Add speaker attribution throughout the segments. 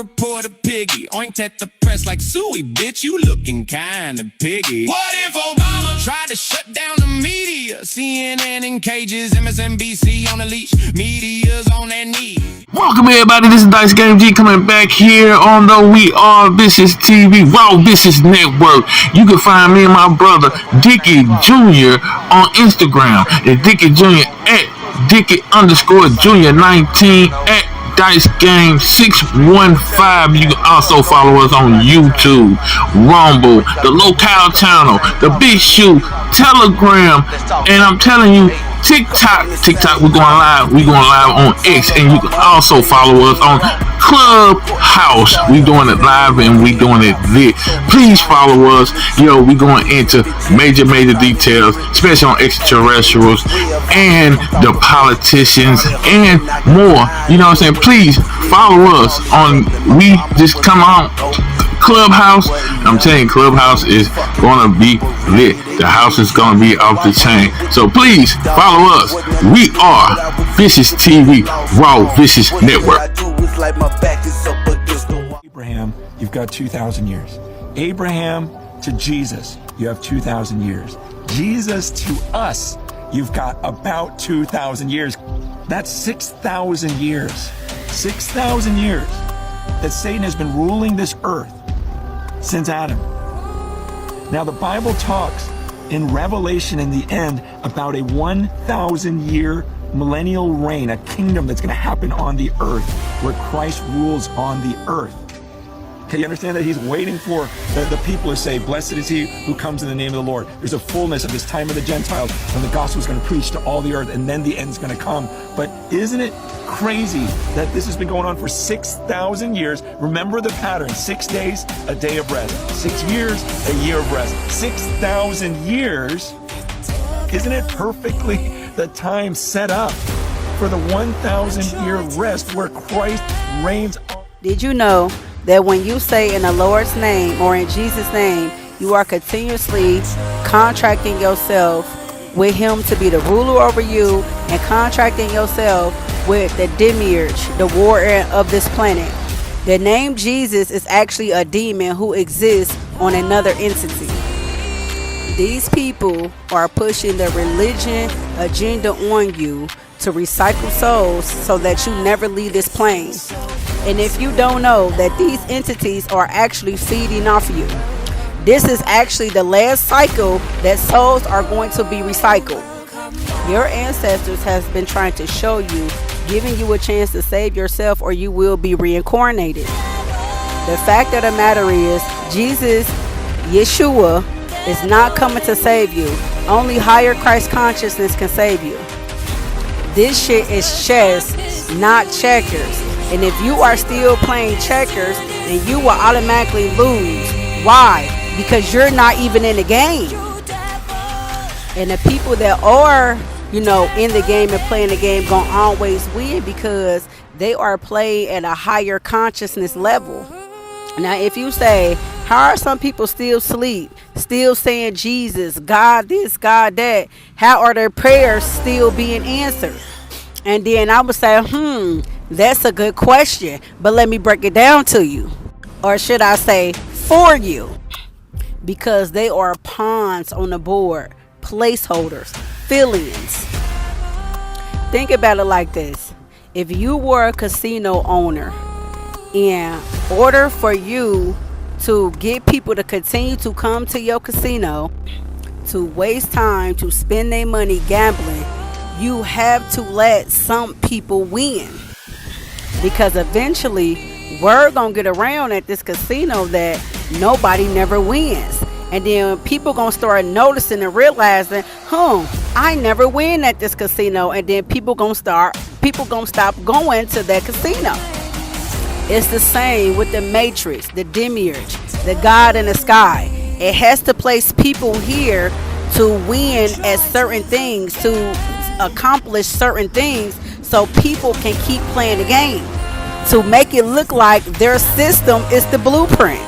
Speaker 1: report a piggy. Oinked at the press like Suey, bitch, you looking kinda piggy. What if Obama tried to shut down the media? CNN in cages, MSNBC on a leash, media's on their knees.
Speaker 2: Welcome everybody, this is Dice Game G coming back here on the We Are Vicious TV, Raw Vicious Network. You can find me and my brother Dickie Jr. on Instagram. It's Dickie Jr. at Dickie_Jr19 at Dice Game 615. You can also follow us on YouTube, Rumble, the Locale channel, the Big Shoe, Telegram, and I'm telling you, TikTok, we're going live on X, and you can also follow us on Clubhouse. We doing it live and we doing it lit. Please follow us. We going into major details, especially on extraterrestrials and the politicians and more. You know what I'm saying? Please follow us on. We just come on Clubhouse. I'm telling you, Clubhouse is gonna be lit. The house is gonna be off the chain. So please follow us. We are Vicious TV, Raw Vicious Network.
Speaker 3: Abraham, you've got 2,000 years. Abraham to Jesus, you have 2,000 years. Jesus to us, you've got about 2,000 years. That's 6,000 years. 6,000 years that Satan has been ruling this earth since Adam. Now the Bible talks in Revelation in the end about a 1,000-year millennial reign, a kingdom that's going to happen on the earth where Christ rules on the earth. Okay, you understand that he's waiting for the people to say, blessed is he who comes in the name of the Lord. There's a fullness of this time of the Gentiles when the gospel is going to preach to all the earth, and then the end's going to come. But isn't it crazy that this has been going on for 6,000 years? Remember the pattern: 6 days, a day of rest; 6 years, a year of rest; 6,000 years. Isn't it perfectly the time set up for the 1,000-year rest where Christ reigns?
Speaker 4: Did you know that when you say in the Lord's name or in Jesus' name, you are continuously contracting yourself with him to be the ruler over you and contracting yourself with the demiurge, the warrior of this planet? The name Jesus is actually a demon who exists on another entity. These people are pushing the religion agenda on you to recycle souls so that you never leave this plane. And if you don't know that these entities are actually feeding off you, this is actually the last cycle that souls are going to be recycled. Your ancestors has been trying to show you, giving you a chance to save yourself or you will be reincarnated. The fact of the matter is, Jesus, Yeshua, is not coming to save you. Only higher Christ consciousness can save you. This shit is chess, not checkers. And if you are still playing checkers, then you will automatically lose. Why? Because you're not even in the game. And the people that are, in the game and playing the game gonna always win because they are playing at a higher consciousness level. Now, if you say, how are some people still asleep, still saying Jesus, God this, God that? How are their prayers still being answered? And then I would say, that's a good question, but let me break it down to you. Or should I say, for you? Because they are pawns on the board, placeholders, fill-ins. Think about it like this. If you were a casino owner, in order for you to get people to continue to come to your casino, to waste time, to spend their money gambling, you have to let some people win. Because eventually, word gonna get around at this casino that nobody never wins. And then people gonna start noticing and realizing, I never win at this casino. And then people gonna stop going to that casino. It's the same with the Matrix, the demiurge, the God in the sky. It has to place people here to win at certain things, to accomplish certain things, so people can keep playing the game, to make it look like their system is the blueprint,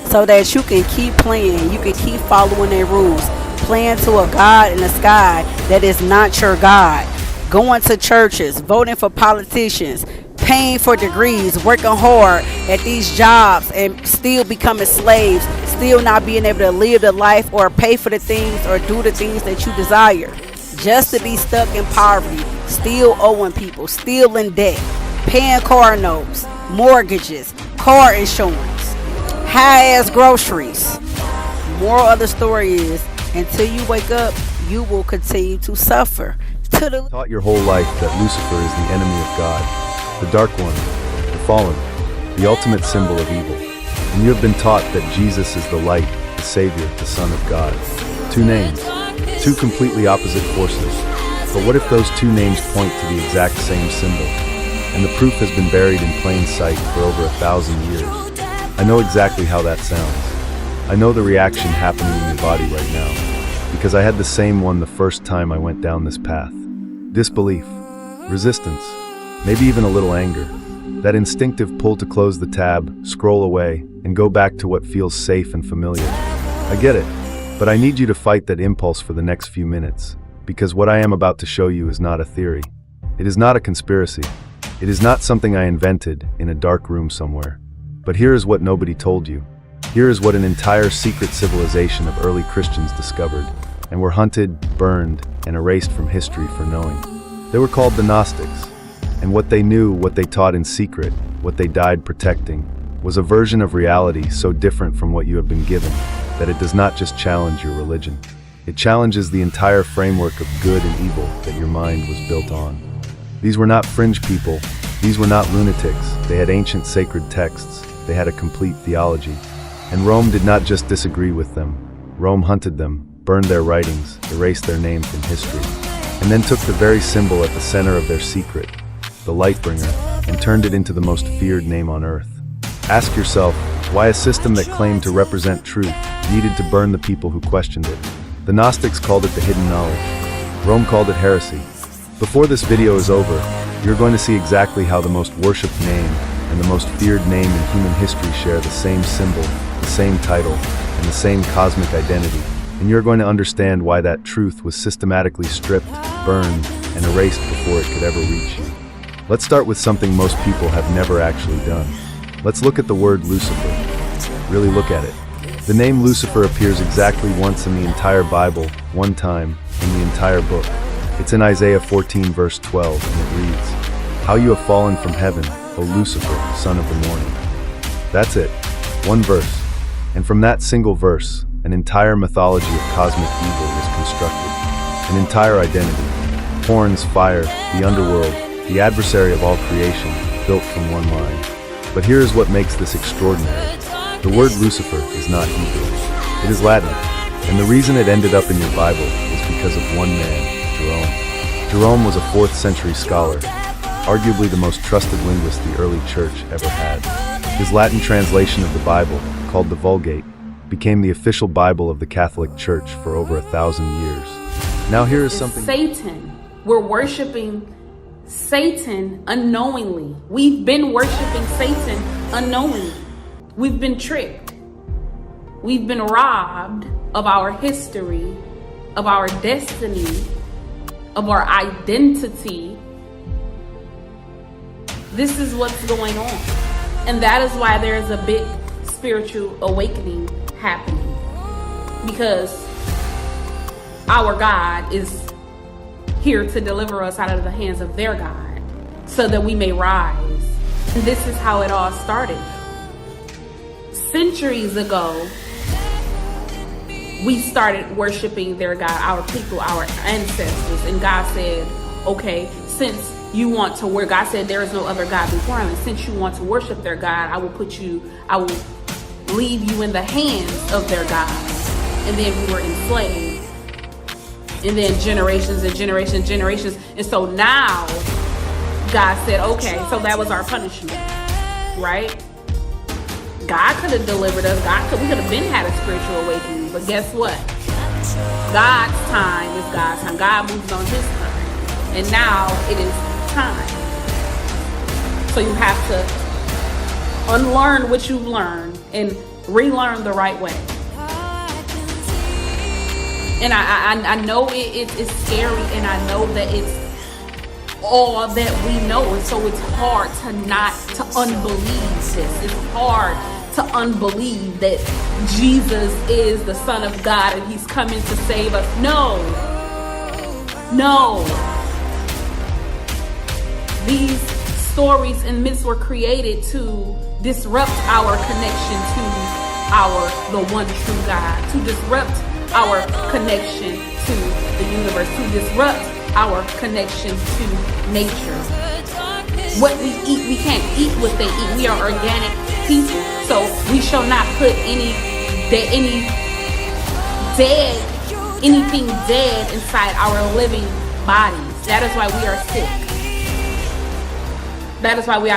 Speaker 4: so that you can keep playing, you can keep following their rules, playing to a God in the sky that is not your God, going to churches, voting for politicians, paying for degrees, working hard at these jobs and still becoming slaves, still not being able to live the life or pay for the things or do the things that you desire, just to be stuck in poverty, still owing people, still in debt, paying car notes, mortgages, car insurance, high-ass groceries. Moral of the story is, until you wake up, you will continue to suffer.
Speaker 5: Taught your whole life that Lucifer is the enemy of God, the dark one, the fallen, the ultimate symbol of evil. And you have been taught that Jesus is the light, the Savior, the Son of God. Two names, two completely opposite forces. But what if those two names point to the exact same symbol? And the proof has been buried in plain sight for over 1,000 years. I know exactly how that sounds. I know the reaction happening in your body right now, because I had the same one the first time I went down this path. Disbelief, resistance, maybe even a little anger. That instinctive pull to close the tab, scroll away, and go back to what feels safe and familiar. I get it, but I need you to fight that impulse for the next few minutes, because what I am about to show you is not a theory. It is not a conspiracy. It is not something I invented in a dark room somewhere. But here is what nobody told you. Here is what an entire secret civilization of early Christians discovered, and were hunted, burned, and erased from history for knowing. They were called the Gnostics, and what they knew, what they taught in secret, what they died protecting, was a version of reality so different from what you have been given, that it does not just challenge your religion. It challenges the entire framework of good and evil that your mind was built on. These were not fringe people, these were not lunatics, they had ancient sacred texts, they had a complete theology. And Rome did not just disagree with them, Rome hunted them, burned their writings, erased their name from history, and then took the very symbol at the center of their secret, the Lightbringer, and turned it into the most feared name on earth. Ask yourself, why a system that claimed to represent truth needed to burn the people who questioned it? The Gnostics called it the hidden knowledge. Rome called it heresy. Before this video is over, you're going to see exactly how the most worshipped name and the most feared name in human history share the same symbol, the same title, and the same cosmic identity. And you're going to understand why that truth was systematically stripped, burned, and erased before it could ever reach you. Let's start with something most people have never actually done. Let's look at the word Lucifer. Really look at it. The name Lucifer appears exactly once in the entire Bible, one time, in the entire book. It's in Isaiah 14 verse 12, and it reads, "How you have fallen from heaven, O Lucifer, son of the morning." That's it. One verse. And from that single verse, an entire mythology of cosmic evil was constructed. An entire identity. Horns, fire, the underworld, the adversary of all creation, built from one line. But here is what makes this extraordinary. The word Lucifer is not Hebrew. It is Latin. And the reason it ended up in your Bible is because of one man, Jerome. Jerome was a 4th century scholar, arguably the most trusted linguist the early church ever had. His Latin translation of the Bible, called the Vulgate, became the official Bible of the Catholic Church for over 1,000 years. Now here is something...
Speaker 6: Satan. We're worshiping Satan unknowingly. We've been worshiping Satan unknowingly. We've been tricked. We've been robbed of our history, of our destiny, of our identity. This is what's going on. And that is why there is a big spiritual awakening happening, because our God is here to deliver us out of the hands of their God so that we may rise. And this is how it all started. Centuries ago, we started worshiping their God, our people, our ancestors, and God said, okay, since you want to worship, God said there is no other God before him, and since you want to worship their God, I will leave you in the hands of their gods. And then we were enslaved. And then generations and generations. And so now God said, okay, so that was our punishment, right? God could have delivered us. We could have been had a spiritual awakening. But guess what? God's time is God's time. God moves on his time. And now it is time. So you have to unlearn what you've learned and relearn the right way. And I know it's scary, and I know that all that we know. And so it's hard to unbelieve this. It's hard to unbelieve that Jesus is the Son of God and he's coming to save us. No. These stories and myths were created to disrupt our connection to the one true God, to disrupt our connection to the universe, to disrupt our connection to nature. What we eat, we can't eat what they eat. We are organic people, so we shall not put anything dead inside our living bodies. That is why we are sick. That is why we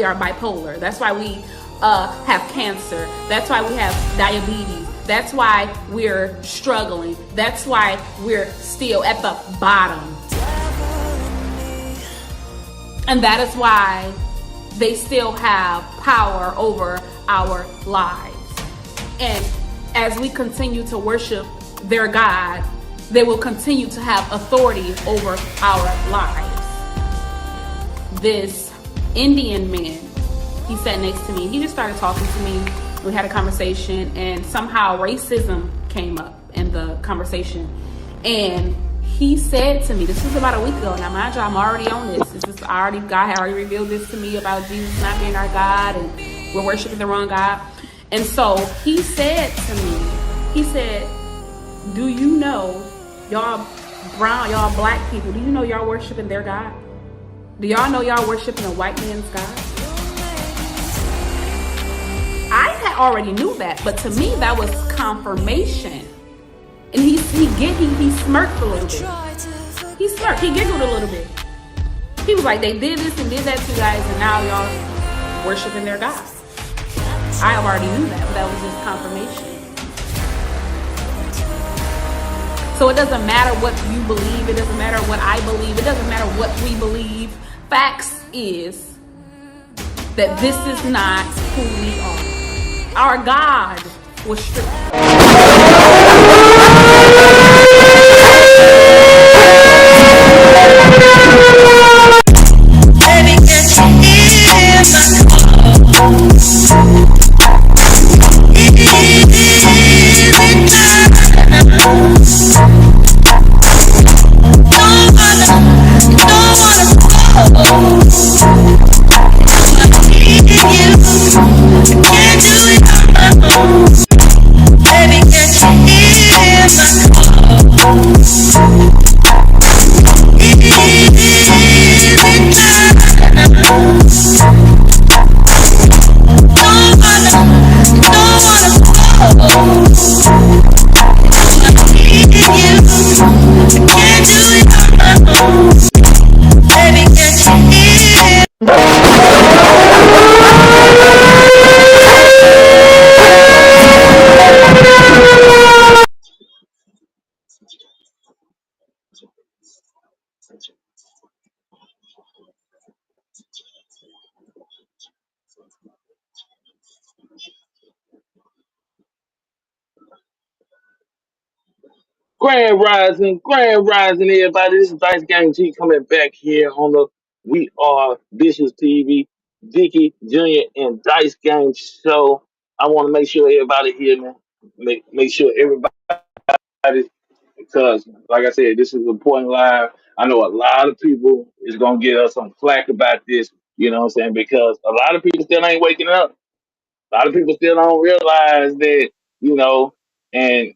Speaker 6: are bipolar. That's why we have cancer. That's why we have diabetes. That's why we're struggling. That's why we're still at the bottom. And that is why they still have power over our lives. And as we continue to worship their God, they will continue to have authority over our lives. This Indian man, he sat next to me. He just started talking to me. We had a conversation, and somehow racism came up in the conversation. And he said to me, this was about a week ago. Now, mind you, I'm already on this. God had already revealed this to me about Jesus not being our God, and we're worshiping the wrong God. And so he said to me, he said, do you know, y'all black people, do you know y'all worshiping their God? Do y'all know y'all worshiping a white man's God? I had already knew that, but to me that was confirmation. And he smirked a little bit. He smirked, he giggled a little bit. He was like, they did this and did that to you guys, and now y'all worshiping their God. I already knew that, but that was just confirmation. So it doesn't matter what you believe, it doesn't matter what I believe, it doesn't matter what we believe. Facts is that this is not who we are. Our God was strict.
Speaker 2: Grand rising, everybody. This is Dice Gang G coming back here on the We Are Vicious TV, Vicky Jr. and Dice Gang Show. I want to make sure everybody here, man, make sure everybody, because like I said, this is important live. I know a lot of people is gonna get us some flack about this. You know what I'm saying? Because a lot of people still ain't waking up. A lot of people still don't realize that, you know, and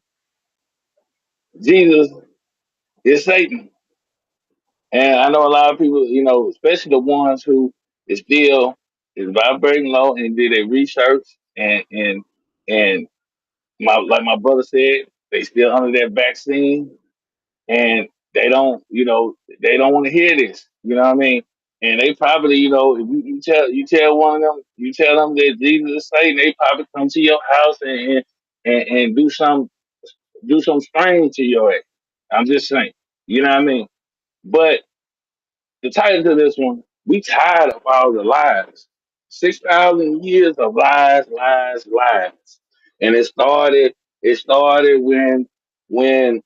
Speaker 2: Jesus is Satan. And I know a lot of people, you know, especially the ones who is still is vibrating low and did a research and my like my brother said, they still under that vaccine and they don't, you know, they don't want to hear this. You know what I mean? And they probably, you know, if you tell one of them, you tell them that Jesus is Satan, they probably come to your house and do some strange to your ass. I'm just saying. You know what I mean? But the title to this one, we tired of all the lies. 6,000 years of lies, lies, lies. And it started when when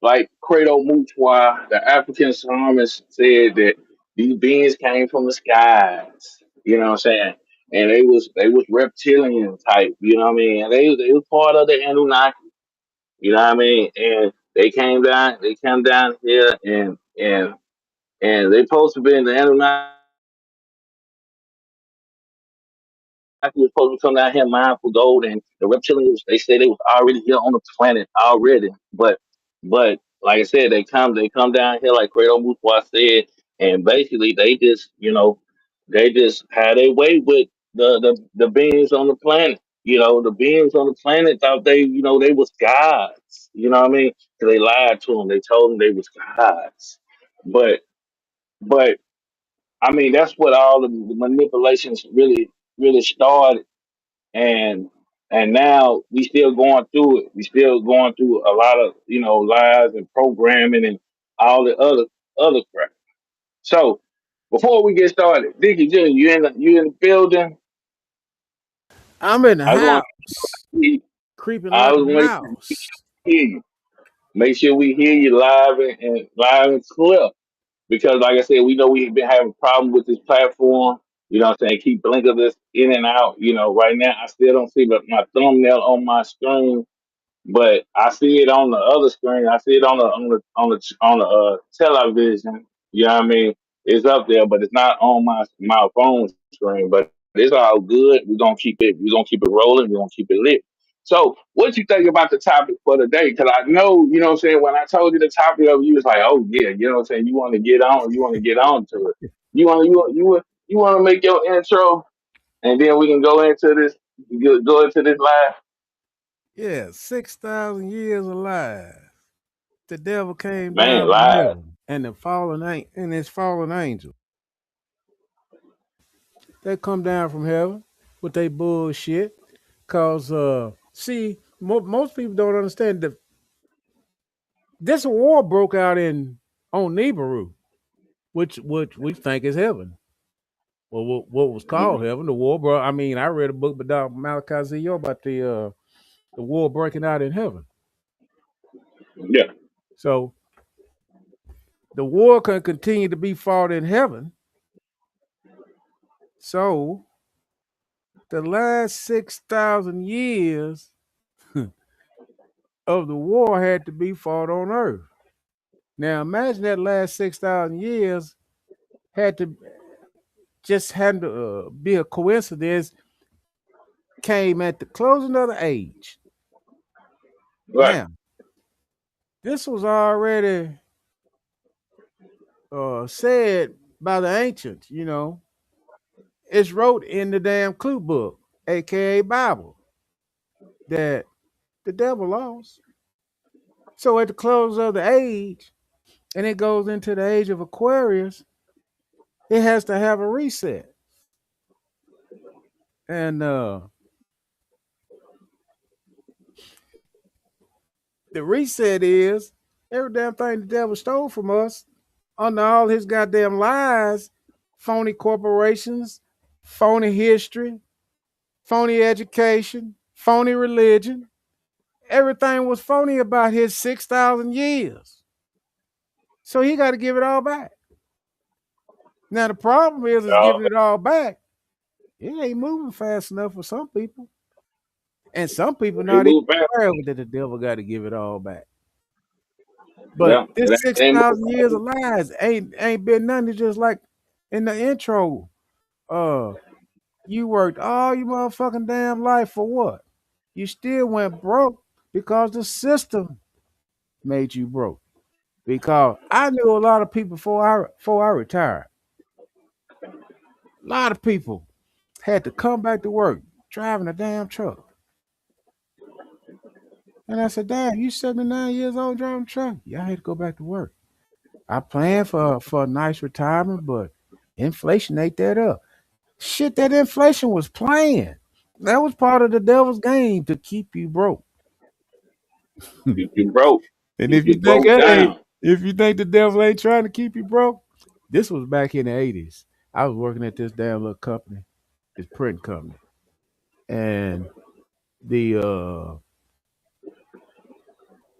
Speaker 2: like Credo Mutua, the African psalmist said that these beings came from the skies. You know what I'm saying? And they was reptilian type. You know what I mean? And they was part of the Anunnaki. You know what I mean? And they came down. They came down here and they supposed to be in the Anunnaki was supposed to come down here mine for gold, and the reptilians they say they was already here on the planet already. But like I said, they come down here like Kratos Muswa said, and basically they just had their way with the beings on the planet. The beings on the planet thought they was gods. You know what I mean? 'Cause they lied to them. They told them they was gods. But but I mean that's what all the manipulations really started, and now we still going through it. We still going through a lot of lies and programming and all the other crap. So before we get started, Dickie Jr., you in the building?
Speaker 7: I'm in the
Speaker 2: I want
Speaker 7: house,
Speaker 2: to
Speaker 7: creeping
Speaker 2: I
Speaker 7: like a
Speaker 2: was making sure we
Speaker 7: mouse.
Speaker 2: hear you. Make sure we hear you live and clear. Because like I said, we know we've been having problems with this platform. You know what I'm saying? Keep blinking this in and out. Right now I still don't see my thumbnail on my screen. But I see it on the other screen. I see it on the television. You know what I mean? It's up there, but it's not on my phone screen. But it's all good. We're gonna keep it. We're gonna keep it rolling. We're gonna keep it lit. So, what you think about the topic for today? Because I know, what I'm saying. When I told you the topic of, you was like, "Oh yeah," what I'm saying. You want to get on. You want to get on to it. You want to make your intro, and then we can go into this. Go into this live.
Speaker 7: Yeah, 6,000 years alive. The devil came
Speaker 2: Man,
Speaker 7: down from
Speaker 2: live.
Speaker 7: heaven, and his fallen angel. They come down from heaven with their bullshit. Cause see, most people don't understand that this war broke out on Nibiru, which we think is heaven. Well, what was called heaven, the war, bro. I mean, I read a book by Dr. Malachi Z.O. about the war breaking out in heaven.
Speaker 2: Yeah.
Speaker 7: So the war can continue to be fought in heaven. So the last 6,000 years of the war had to be fought on earth. Now imagine that last 6,000 years had to be a coincidence, came at the closing of the age.
Speaker 2: Right.
Speaker 7: Now, this was already said by the ancients, it's wrote in the damn clue book, aka Bible, that the devil lost. So at the close of the age, and it goes into the age of Aquarius, it has to have a reset. And the reset is every damn thing the devil stole from us under all his goddamn lies, phony corporations, phony history, phony education, phony religion. Everything was phony about his 6,000 years. So he got to give it all back. Now, the problem is
Speaker 2: Y'all,
Speaker 7: giving it all back. It ain't moving fast enough for some people. And some people
Speaker 2: they
Speaker 7: not even
Speaker 2: move back.
Speaker 7: aware that the devil got to give it all back. But
Speaker 2: Yeah.
Speaker 7: this
Speaker 2: It ain't move
Speaker 7: 6,000 years of lies ain't been nothing. It's just like in the intro. Uh, you worked all your motherfucking damn life for what? You still went broke because the system made you broke. Because I knew a lot of people before I retired. A lot of people had to come back to work driving a damn truck. And I said, "Damn, you 79 years old driving a truck? Yeah, I had to go back to work. I planned for a nice retirement, but inflation ate that up. Shit, that inflation was playing. That was part of the devil's game to keep you broke.
Speaker 2: you broke.
Speaker 7: And
Speaker 2: You
Speaker 7: if you
Speaker 2: get
Speaker 7: think
Speaker 2: broke
Speaker 7: hey,
Speaker 2: down.
Speaker 7: if you think the devil ain't trying to keep you broke, this was back in the 80s. I was working at this damn little company, this printing company. And the uh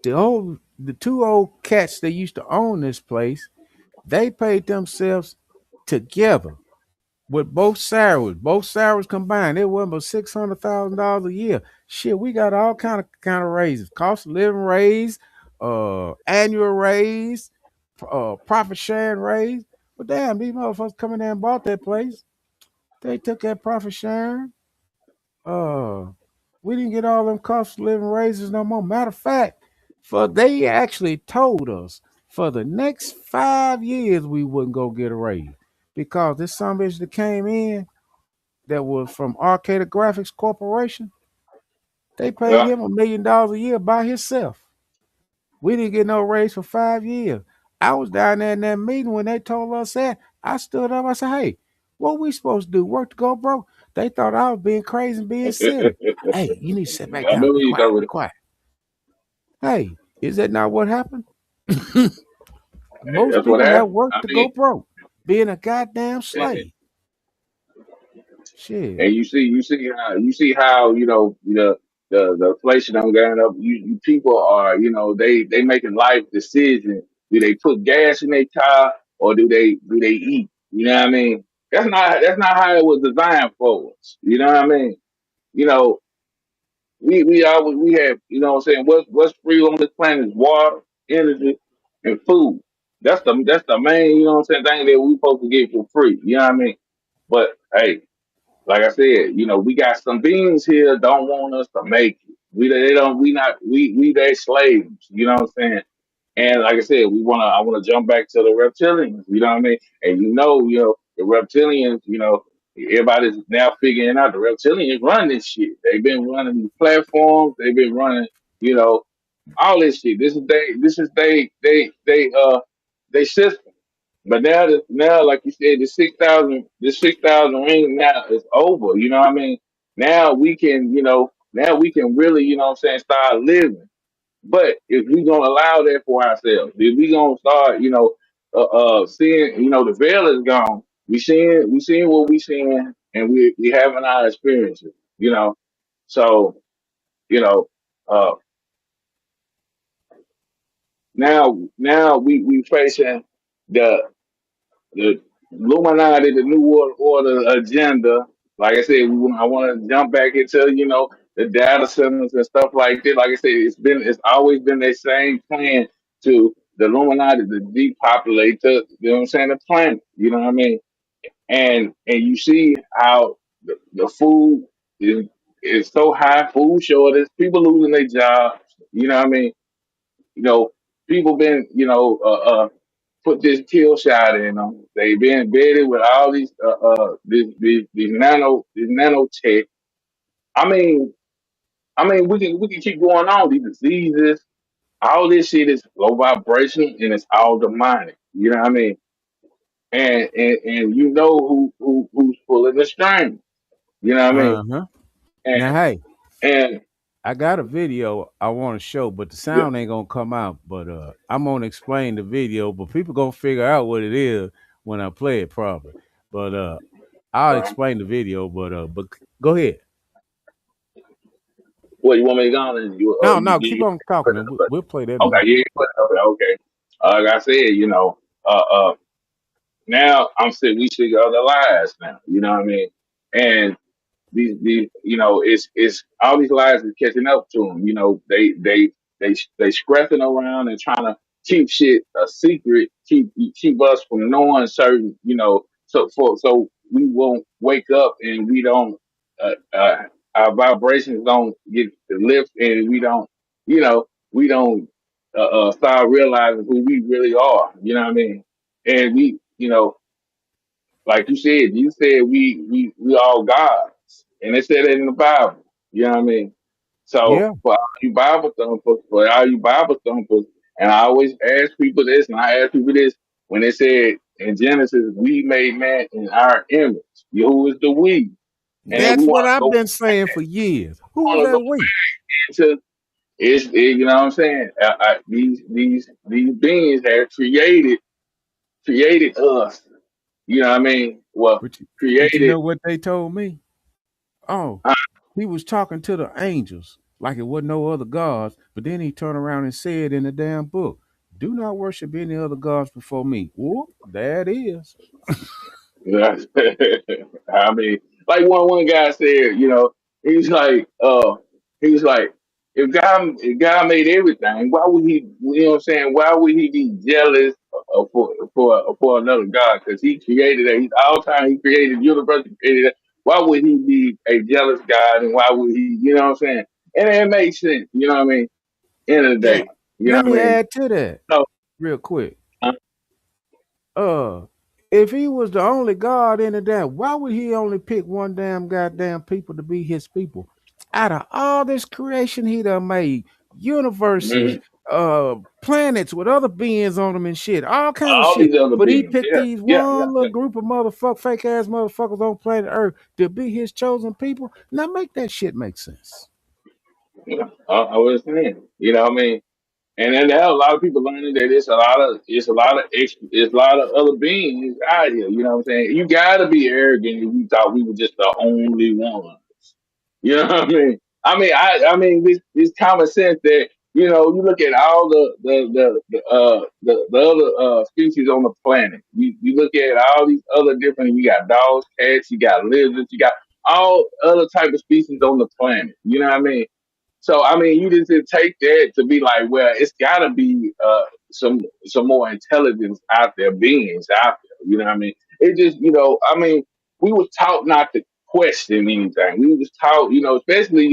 Speaker 7: the old the two old cats that used to own this place, they paid themselves together with both salaries combined. It wasn't but $600,000 a year. Shit, we got all kind of raises, cost of living raise, annual raise, profit sharing raise. But damn, these motherfuckers come in there and bought that place. They took that profit sharing. We didn't get all them cost of living raises no more. Matter of fact, they actually told us for the next 5 years we wouldn't go get a raise because this some bitch that came in that was from Arcata Graphics Corporation, they paid him $1 million a year by himself. We didn't get no raise for 5 years. I was down there in that meeting when they told us that. I stood up. I said, "Hey, what we supposed to do? Work to go broke?" They thought I was being crazy and being silly. Hey, you need to sit back down. Be quiet. Be quiet. Hey, is that not what happened? Most people that work to go broke, being a goddamn slave. Shit.
Speaker 2: And you see how the inflation I'm going up. You people are they making life decisions. Do they put gas in their car or do they eat? You know what I mean? That's not how it was designed for us. You know what I mean? You know we have what I'm saying. What's free on this planet is water, energy, and food. That's the main what I'm saying thing that we supposed to get for free. You know what I mean? But hey, like I said, we got some beings here don't want us to make it. We their slaves. You know what I'm saying? And like I said, I wanna jump back to the reptilians. You know what I mean? And the reptilians. Everybody's now figuring out the reptilians run this shit. They've been running these platforms. They've been running, all this shit. They system. But now, like you said, the 6,000 ring now is over. You know what I mean? Now we can, now we can really, what I'm saying, start living. But if we gonna allow that for ourselves, if we gonna start, seeing, the veil is gone. We seeing what we seeing, and we having our experiences. So you know, uh, now we facing the the Illuminati, the New World Order agenda. Like I said, I want to jump back into the data centers and stuff like that. Like I said, it's always been the same plan to the Illuminati to depopulate what I'm saying, the planet. You know what I mean? And you see how the food is so high, food shortage, people losing their jobs. You know what I mean? You know, people been put this kill shot in them. They've been embedded with all these nanotech. I mean, we can keep going on. These diseases, all this shit is low vibration and it's all demonic. You know what I mean? And you know who's pulling the string. You know what I mean?
Speaker 7: Uh-huh.
Speaker 2: And
Speaker 7: Now, hey,
Speaker 2: and
Speaker 7: I got a video I want to show, but the
Speaker 2: yeah,
Speaker 7: sound ain't gonna come out. But I'm gonna explain the video, but people gonna figure out what it is when I play it properly. But I'll explain the video. But go ahead.
Speaker 2: what you want me to go on? And
Speaker 7: No, keep on talking, and we'll play that in a
Speaker 2: okay,
Speaker 7: minute.
Speaker 2: yeah, okay. Like I said, now we see other lies now. You know what I mean? And these it's all these lies is catching up to them. They scrapping around and trying to keep shit a secret, keep us from knowing certain, so we won't wake up and we don't our vibrations don't get the lift and we don't start realizing who we really are. You know what I mean? And like you said we all gods, and they said that in the Bible. You know what I mean? So
Speaker 7: Yeah,
Speaker 2: for all you Bible thumpers, and I always ask people this, and I ask people this when they said in Genesis, "We made man in our image." Who is the we? And we
Speaker 7: that's what
Speaker 2: want to
Speaker 7: I've
Speaker 2: go
Speaker 7: been saying for years. Who was
Speaker 2: want to go
Speaker 7: that we?
Speaker 2: into you know what I'm saying? These beings have created us. You know what I mean? Well,
Speaker 7: But you
Speaker 2: created.
Speaker 7: know what they told me? Oh, he was talking to the angels. like it wasn't no other gods. But then he turned around and said in the damn book, "Do not worship any other gods before me." Whoop, there it is.
Speaker 8: Yeah. I mean, like one guy said, he's like, he was like, if God made everything, why would he? You know what I'm saying? Why would he be jealous for another God? Because he created it. He's all time. He created the universe. He created it. Why would he be a jealous God? And why would he? You know what I'm saying? And it makes sense. You know what I mean? End of the
Speaker 7: Yeah.
Speaker 8: day. You know
Speaker 7: Let
Speaker 8: what
Speaker 7: me
Speaker 8: I mean?
Speaker 7: add to that
Speaker 8: So,
Speaker 7: real quick.
Speaker 8: uh,
Speaker 7: Uh, if he was the only God in the damn, why would he only pick one damn goddamn people to be his people? Out of all this creation he done made, universes,
Speaker 8: mhm.
Speaker 7: planets with other beings on them and shit, all kind of
Speaker 8: All
Speaker 7: shit.
Speaker 8: these other
Speaker 7: But he
Speaker 8: beings.
Speaker 7: picked
Speaker 8: Yeah,
Speaker 7: these
Speaker 8: yeah, yeah,
Speaker 7: one little group of fake ass motherfuckers on planet Earth to be his chosen people. Now make that shit make sense.
Speaker 8: yeah. I was saying. You know what I mean? And then there are a lot of people learning that it's a lot of other beings out here. You know what I'm saying? You gotta be arrogant if you thought we were just the only one. You know what I mean? I mean this common sense that you look at all the other species on the planet. You look at all these other different. You got dogs, cats, you got lizards, you got all other type of species on the planet. You know what I mean? So I mean, you just didn't take that to be like, well, it's got to be some more intelligence out there, beings out there. You know what I mean? It just, I mean, we was taught not to question anything. We was taught, especially,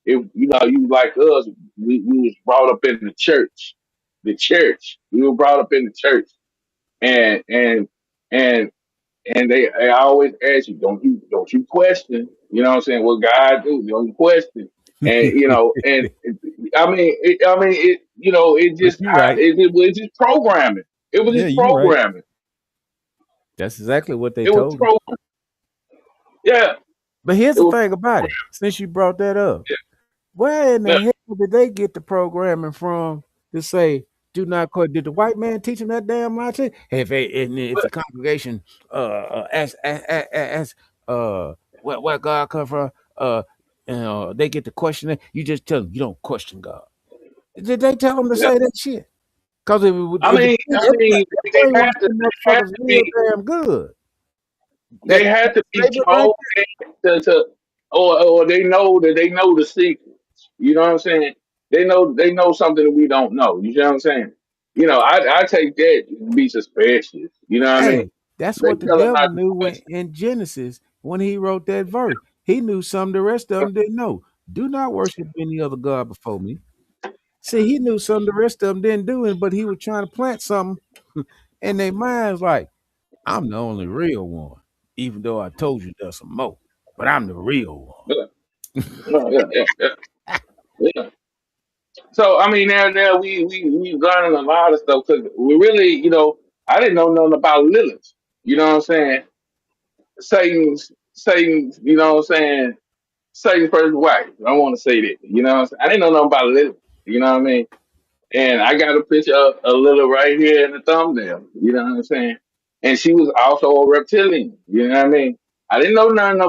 Speaker 8: if you like us, we was brought up in the church. The church. We were brought up in the church, and and they always ask you, don't you question? You know what I'm saying? What God do? Don't you question? And it
Speaker 7: But
Speaker 8: just
Speaker 7: you right.
Speaker 8: it was just programming. It was
Speaker 7: Yeah,
Speaker 8: just
Speaker 7: you right.
Speaker 8: programming.
Speaker 7: That's exactly what they
Speaker 8: It was
Speaker 7: told him.
Speaker 8: programming. Yeah,
Speaker 7: But here's
Speaker 8: it
Speaker 7: the
Speaker 8: was
Speaker 7: thing about it. Since you brought that up,
Speaker 8: yeah,
Speaker 7: where in
Speaker 8: yeah.
Speaker 7: the hell did they get the programming from to say do not quote? Did the white man teach them that damn lie? If the congregation ask where God come from, they get to question it. You just tell them you don't question God. Did they tell them to
Speaker 8: Yeah.
Speaker 7: say that shit? Because
Speaker 8: I
Speaker 7: if the
Speaker 8: mean, they
Speaker 7: brainwash
Speaker 8: have to
Speaker 7: them
Speaker 8: they have
Speaker 7: motherfuckers
Speaker 8: to
Speaker 7: real
Speaker 8: be
Speaker 7: damn good.
Speaker 8: they
Speaker 7: That
Speaker 8: have to be
Speaker 7: slavery right
Speaker 8: told to or they know the secrets. You know what I'm saying? They know something that we don't know. You know what I'm saying? I take that to be suspicious. You know what I mean?
Speaker 7: Hey, that's
Speaker 8: They
Speaker 7: what the
Speaker 8: tell us
Speaker 7: devil
Speaker 8: not to
Speaker 7: knew
Speaker 8: question.
Speaker 7: in Genesis when he wrote that verse. He knew something the rest of them didn't know. Do not worship any other God before me. See, he knew something the rest of them didn't do, but he was trying to plant something in their minds like, I'm the only real one, even though I told you there's some more, but I'm the real one.
Speaker 8: Yeah, yeah, yeah, yeah, yeah. So I mean, now we learning a lot of stuff because we really, I didn't know nothing about Lilith. You know what I'm saying? Satan's. You know what I'm saying? Satan's first wife. I don't want to say that. You know what I'm saying? I didn't know nothing about Lilith. You know what I mean? And I got a picture of a Lilith right here in the thumbnail. You know what I'm saying? And she was also a reptilian. You know what I mean? I didn't know nothing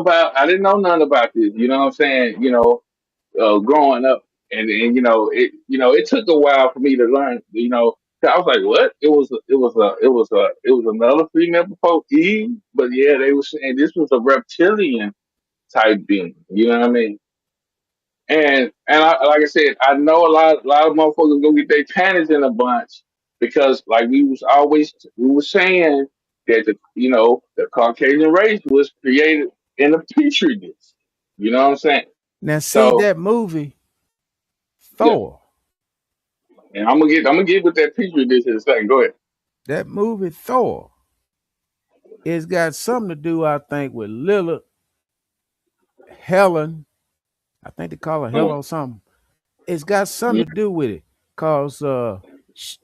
Speaker 8: about this. You know what I'm saying? Growing up, and it took a while for me to learn. 'Cause I was like, what? It was another female before Eve, but yeah, they were saying this was a reptilian type being. You know what I mean? And like I said, I know a lot of motherfuckers go get their panties in a bunch because like we were saying that the Caucasian race was created in a petri dish. You know what I'm saying?
Speaker 7: Now, see
Speaker 8: So
Speaker 7: that movie,
Speaker 8: yeah,
Speaker 7: Thor,
Speaker 8: and I'm gonna get with that petri dish in a second. Go ahead.
Speaker 7: that movie, Thor, it's got something to do, I think, with Lilith, Helen. I think they call her Helen
Speaker 8: Mm,
Speaker 7: or something. It's got
Speaker 8: mm,
Speaker 7: something to do with it because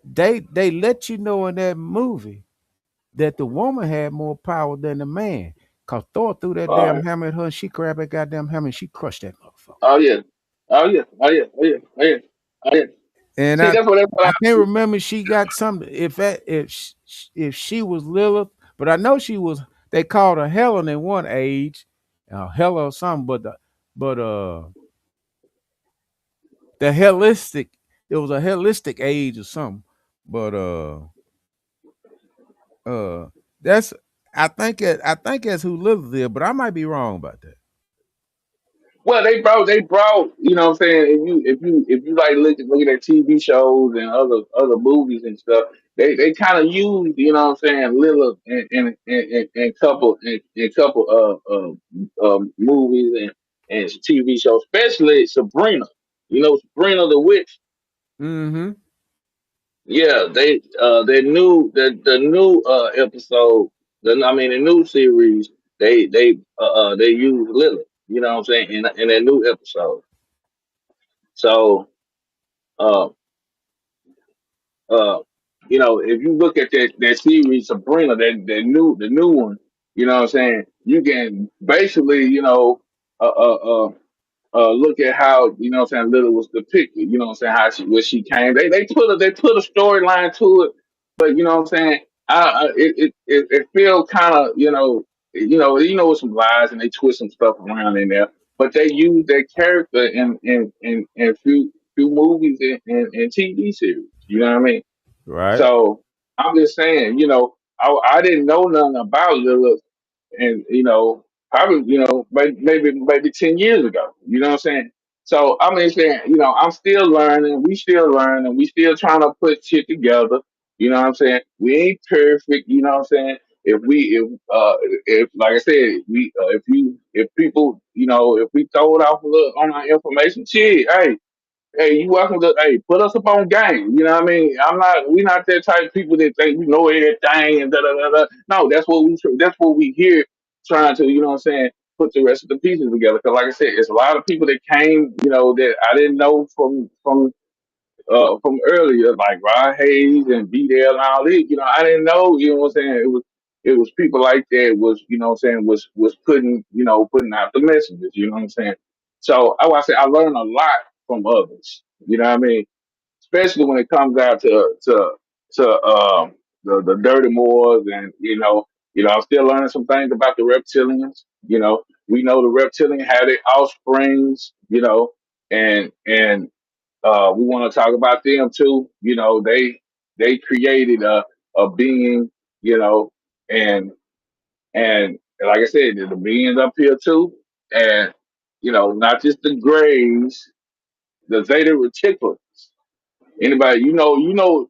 Speaker 7: they let you know in that movie that the woman had more power than the man. Cause Thor threw that
Speaker 8: all
Speaker 7: damn
Speaker 8: right.
Speaker 7: hammer at her and she grabbed that goddamn hammer and she crushed that motherfucker.
Speaker 8: Oh yeah. Oh yeah. Oh yeah. Oh yeah. Oh yeah. Oh yeah.
Speaker 7: And
Speaker 8: See, that's what I.
Speaker 7: I can't remember she got something if she was Lilith, but I know she was. They called her Helen in one age, Hela or something. But the hellistic. It was a hellistic age or something. But that's I think that's who lives there, but I might be wrong about that.
Speaker 8: Well, they brought, you know what I'm saying, if you like look at TV shows and other movies and stuff, they kind of use, you know what I'm saying, Lilith in couple movies and TV shows, especially Sabrina. You know, Sabrina the witch.
Speaker 7: Mm-hmm.
Speaker 8: Yeah, the new episode, the new series, they use Lilith. You know what I'm saying, in that new episode. So, uh, uh, if you look at that series Sabrina, the new one, you know what I'm saying, you can basically, uh, uh, uh, look at how, you know what I'm saying, Little was depicted. You know what I'm saying, how she where she came. They put a storyline to it, but you know what I'm saying. It feels kind of, with some lies and they twist some stuff around in there, but they use their character in few movies and TV series. You know what I mean?
Speaker 7: Right.
Speaker 8: So I'm just saying, I didn't know nothing about Lilith, and probably, maybe 10 years ago. You know what I'm saying? So I'm just saying, I'm still learning. We still learning. We still trying to put shit together. You know what I'm saying? We ain't perfect. You know what I'm saying? If like I said, if people, if we throw it off a little on our information, shit, hey, you welcome to, hey, put us up on game. You know what I mean? We not that type of people that think we know everything and da da da da. No, that's what we here trying to, you know what I'm saying, put the rest of the pieces together. Because like I said, it's a lot of people that came, that I didn't know from earlier, like Rod Hayes and B Dale and all this. I didn't know, you know what I'm saying? It was people like that was, you know what I'm saying, was putting out the messages, you know what I'm saying? So I say I learned a lot from others. You know what I mean? Especially when it comes out to the dirty moors, and I'm still learning some things about the reptilians. We know the reptilian had their offsprings, and we want to talk about them too. They created a being, you know, and and like I said, there's the beings up here too, and not just the grays, the Zeta Reticulans. Anybody, a little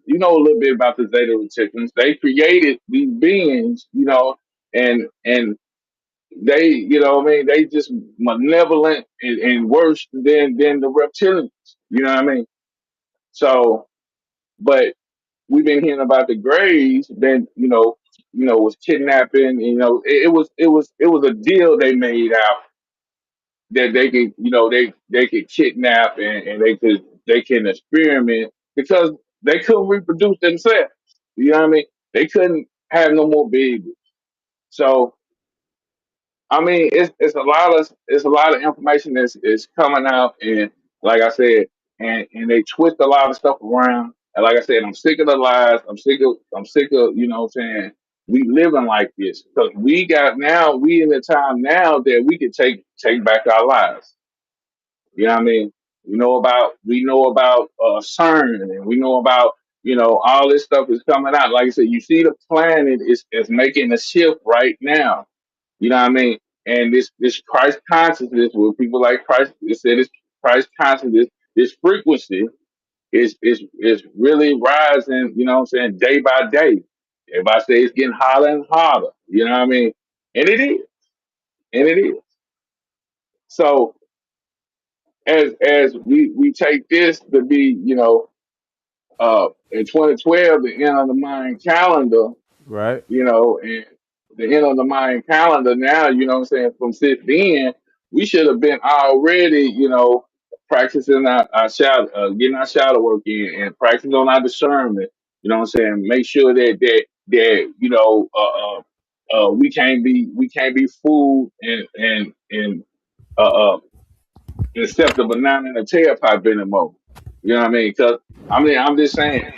Speaker 8: bit about the Zeta Reticulans. They created these beings, and they, what I mean, they just malevolent and worse than the reptilians. You know what I mean? So, but we've been hearing about the Greys, then was kidnapping. It was a deal they made out that they could, they could kidnap, and they can experiment because they couldn't reproduce themselves. You know what I mean? They couldn't have no more babies. So I mean, it's a lot of information that's is coming out, and like I said, and they twist a lot of stuff around. And like I said, I'm sick of the lies. I'm sick of what I'm saying, we living like this because we in the time now that we can take back our lives. You know what I mean? We know about CERN, and we know about all this stuff is coming out. Like I said, you see the planet is making a shift right now. You know what I mean? And this Christ consciousness, where people like Christ, it said this Christ consciousness, this frequency is really rising. You know what I'm saying? Day by day. Everybody say it's getting hotter and hotter. You know what I mean? And it is. And it is. So as we take this to be, in 2012, the end of the Mayan calendar,
Speaker 7: Right.
Speaker 8: and the end of the Mayan calendar now, you know what I'm saying, from since then, we should have been already, practicing our shadow, getting our shadow work in and practicing on our discernment. You know what I'm saying? Make sure that we can't be fooled and uh, except the banana and the tailpipe anymore. You know what I mean? Because I'm just saying,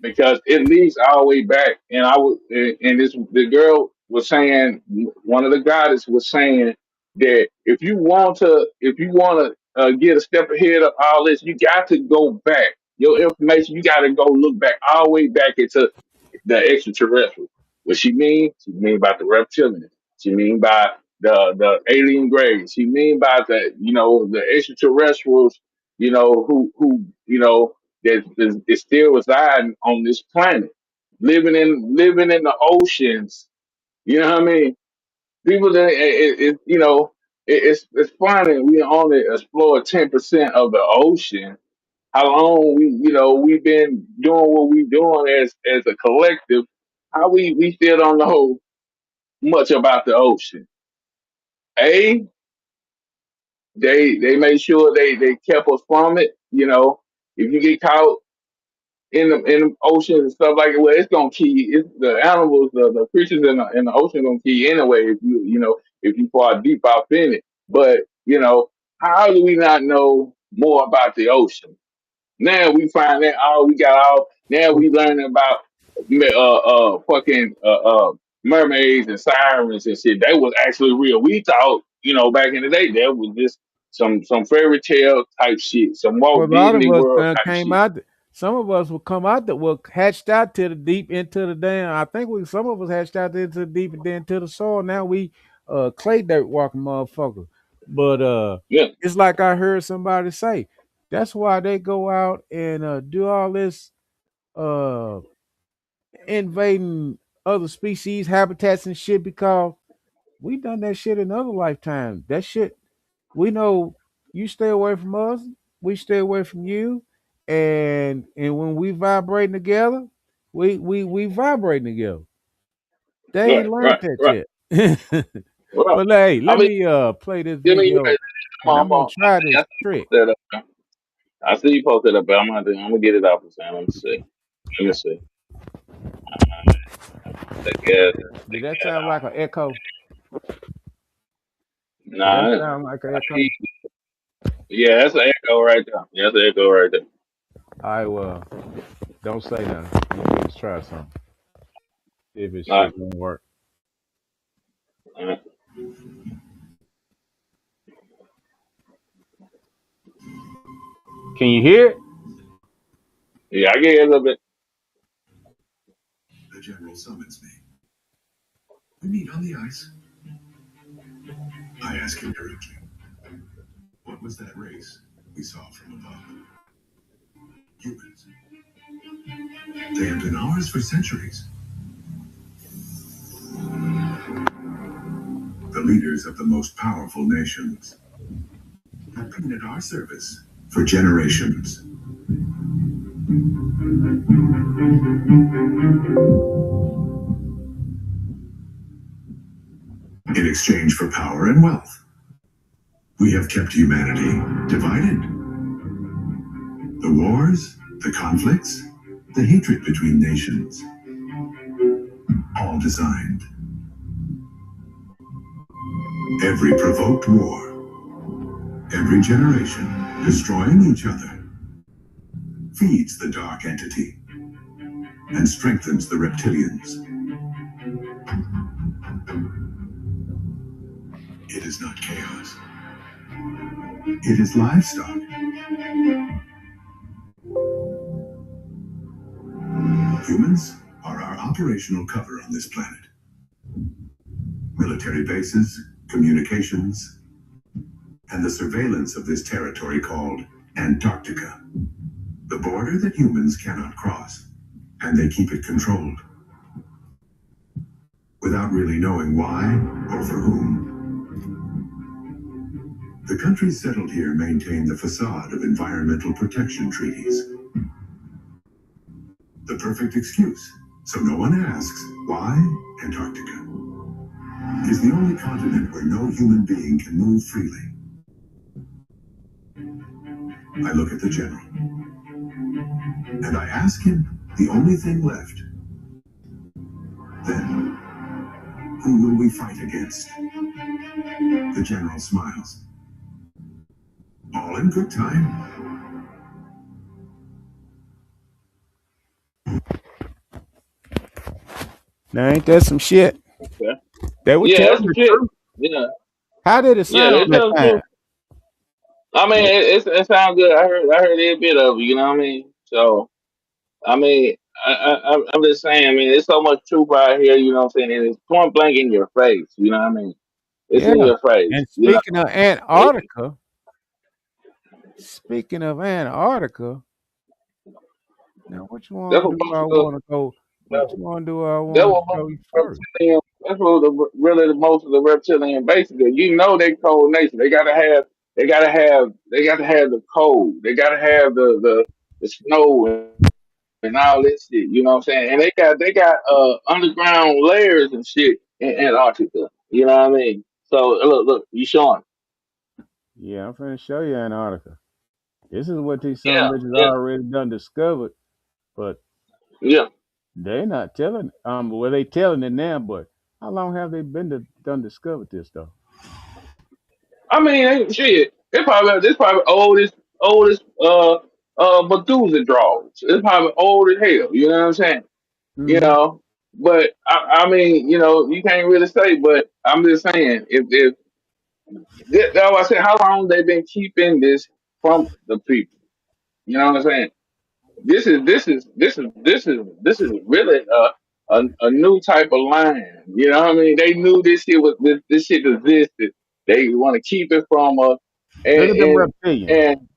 Speaker 8: because it leads all the way back, and the girl was saying, one of the goddess was saying that if you want to get a step ahead of all this, you got to go back. Your information, you got to go look back all the way back into the extraterrestrial. What she mean? She mean about the reptilians. She mean by the alien grays. She mean by the the extraterrestrials. Who that is still residing on this planet, living in the oceans. You know what I mean? People that it's funny. We only explore 10% of the ocean. How long we've been doing what we doing as a collective? How we still don't know much about the ocean. A they made sure they kept us from it. If you get caught in the ocean and stuff like it, well, it's gonna kill you. It's the animals, the creatures in the ocean gonna kill you anyway if you fall deep off in it. But how do we not know more about the ocean? Now we find that we got all. Now we learning about fucking mermaids and sirens and shit. That was actually real. We thought back in the day that was just some fairy tale type shit, some
Speaker 7: Well,
Speaker 8: Walt
Speaker 7: a lot of
Speaker 8: Disney
Speaker 7: us
Speaker 8: World type
Speaker 7: came
Speaker 8: shit.
Speaker 7: out. Some of us will come out that were hatched out to the deep into the damn. I think some of us hatched out into the deep and then to the soil. Now we clay dirt walking motherfucker. But
Speaker 8: Yeah,
Speaker 7: it's like I heard somebody say. That's why they go out and do all this uh invading other species habitats and shit because we done that shit in other lifetimes. That shit we know you stay away from us, we stay away from you, and when we vibrating together, we vibrating together. They ain't
Speaker 8: right,
Speaker 7: learned
Speaker 8: right,
Speaker 7: that
Speaker 8: right.
Speaker 7: yet.
Speaker 8: Well,
Speaker 7: But hey,
Speaker 8: I
Speaker 7: let
Speaker 8: mean,
Speaker 7: me play this
Speaker 8: give me you
Speaker 7: video and I'm gonna try
Speaker 8: I
Speaker 7: this
Speaker 8: see you
Speaker 7: trick.
Speaker 8: posted up. I see you posted up, but I'm gonna get it off the sound. Let me see. Let me see. I guess.
Speaker 7: Did that sound like an echo? Did that
Speaker 8: Nah.
Speaker 7: sound like an echo?
Speaker 8: Yeah, that's an echo right there. Yeah, that's an echo right there.
Speaker 7: I don't say nothing. Let's try something. See if this
Speaker 8: All right.
Speaker 7: shit gonna work.
Speaker 8: All right.
Speaker 7: Can you hear it?
Speaker 8: Yeah, I get it a little bit.
Speaker 9: The general summons me. We meet on the ice. I ask him directly, what was that race we saw from above? Humans. They have been ours for centuries. The leaders of the most powerful nations have been at our service for generations. In exchange for power and wealth, we have kept humanity divided. The wars, the conflicts, the hatred between nations, all designed. Every provoked war, every generation destroying each other, feeds the dark entity and strengthens the reptilians. It is not chaos. It is livestock. Humans are our operational cover on this planet. Military bases, communications, and the surveillance of this territory called Antarctica. The border that humans cannot cross, and they keep it controlled. Without really knowing why or for whom. The countries settled here maintain the facade of environmental protection treaties. The perfect excuse, so no one asks why Antarctica is the only continent where no human being can move freely. I look at the general, and I ask him the only thing left. Then, who will we fight against? The general smiles. All in good time.
Speaker 7: Now ain't that some shit?
Speaker 8: Okay.
Speaker 7: They were
Speaker 8: Yeah,
Speaker 7: telling
Speaker 8: that's some
Speaker 7: the
Speaker 8: shit.
Speaker 7: truth.
Speaker 8: Yeah.
Speaker 7: How did it
Speaker 8: Yeah,
Speaker 7: sound
Speaker 8: they
Speaker 7: that
Speaker 8: tell the
Speaker 7: time?
Speaker 8: truth. I mean, it sounds good. I heard a bit of it. You know what I mean? So I mean, I'm just saying. I mean, there's so much truth out here. You know what I'm saying? And it's point blank in your face. You know what I mean? It's
Speaker 7: Yeah.
Speaker 8: in your face.
Speaker 7: And
Speaker 8: You know, It-
Speaker 7: speaking of Antarctica, now which
Speaker 8: that's
Speaker 7: one
Speaker 8: what
Speaker 7: do I
Speaker 8: most
Speaker 7: want to go?
Speaker 8: of
Speaker 7: Which one do I
Speaker 8: that's
Speaker 7: want
Speaker 8: what
Speaker 7: to
Speaker 8: most
Speaker 7: go
Speaker 8: of the
Speaker 7: first?
Speaker 8: reptilian. That's what really the most of the reptilian bases are. You know, they cold nation. They gotta have. They got to have the cold. They got to have the snow and all this shit. You know what I'm saying? And they got underground layers and shit in Antarctica. You know what I mean? So look, you showing?
Speaker 7: Yeah, I'm finna show you Antarctica. This is what these some
Speaker 8: Yeah,
Speaker 7: bitches
Speaker 8: yeah,
Speaker 7: already done discovered, but
Speaker 8: yeah.
Speaker 7: they not telling. Well, they telling it now, but how long have they been done discovered this stuff?
Speaker 8: I mean, shit. This probably oldest Methuselah draws. It's probably old as hell. You know what I'm saying? You
Speaker 7: Mm-hmm.
Speaker 8: know, but I mean, you can't really say. But I'm just saying, if that's why I said, how long they been keeping this from the people? You know what I'm saying? This is really a new type of line. You know what I mean? They knew this shit existed. They want to keep it from us, and
Speaker 7: Look at them
Speaker 8: and
Speaker 7: reptilians,
Speaker 8: and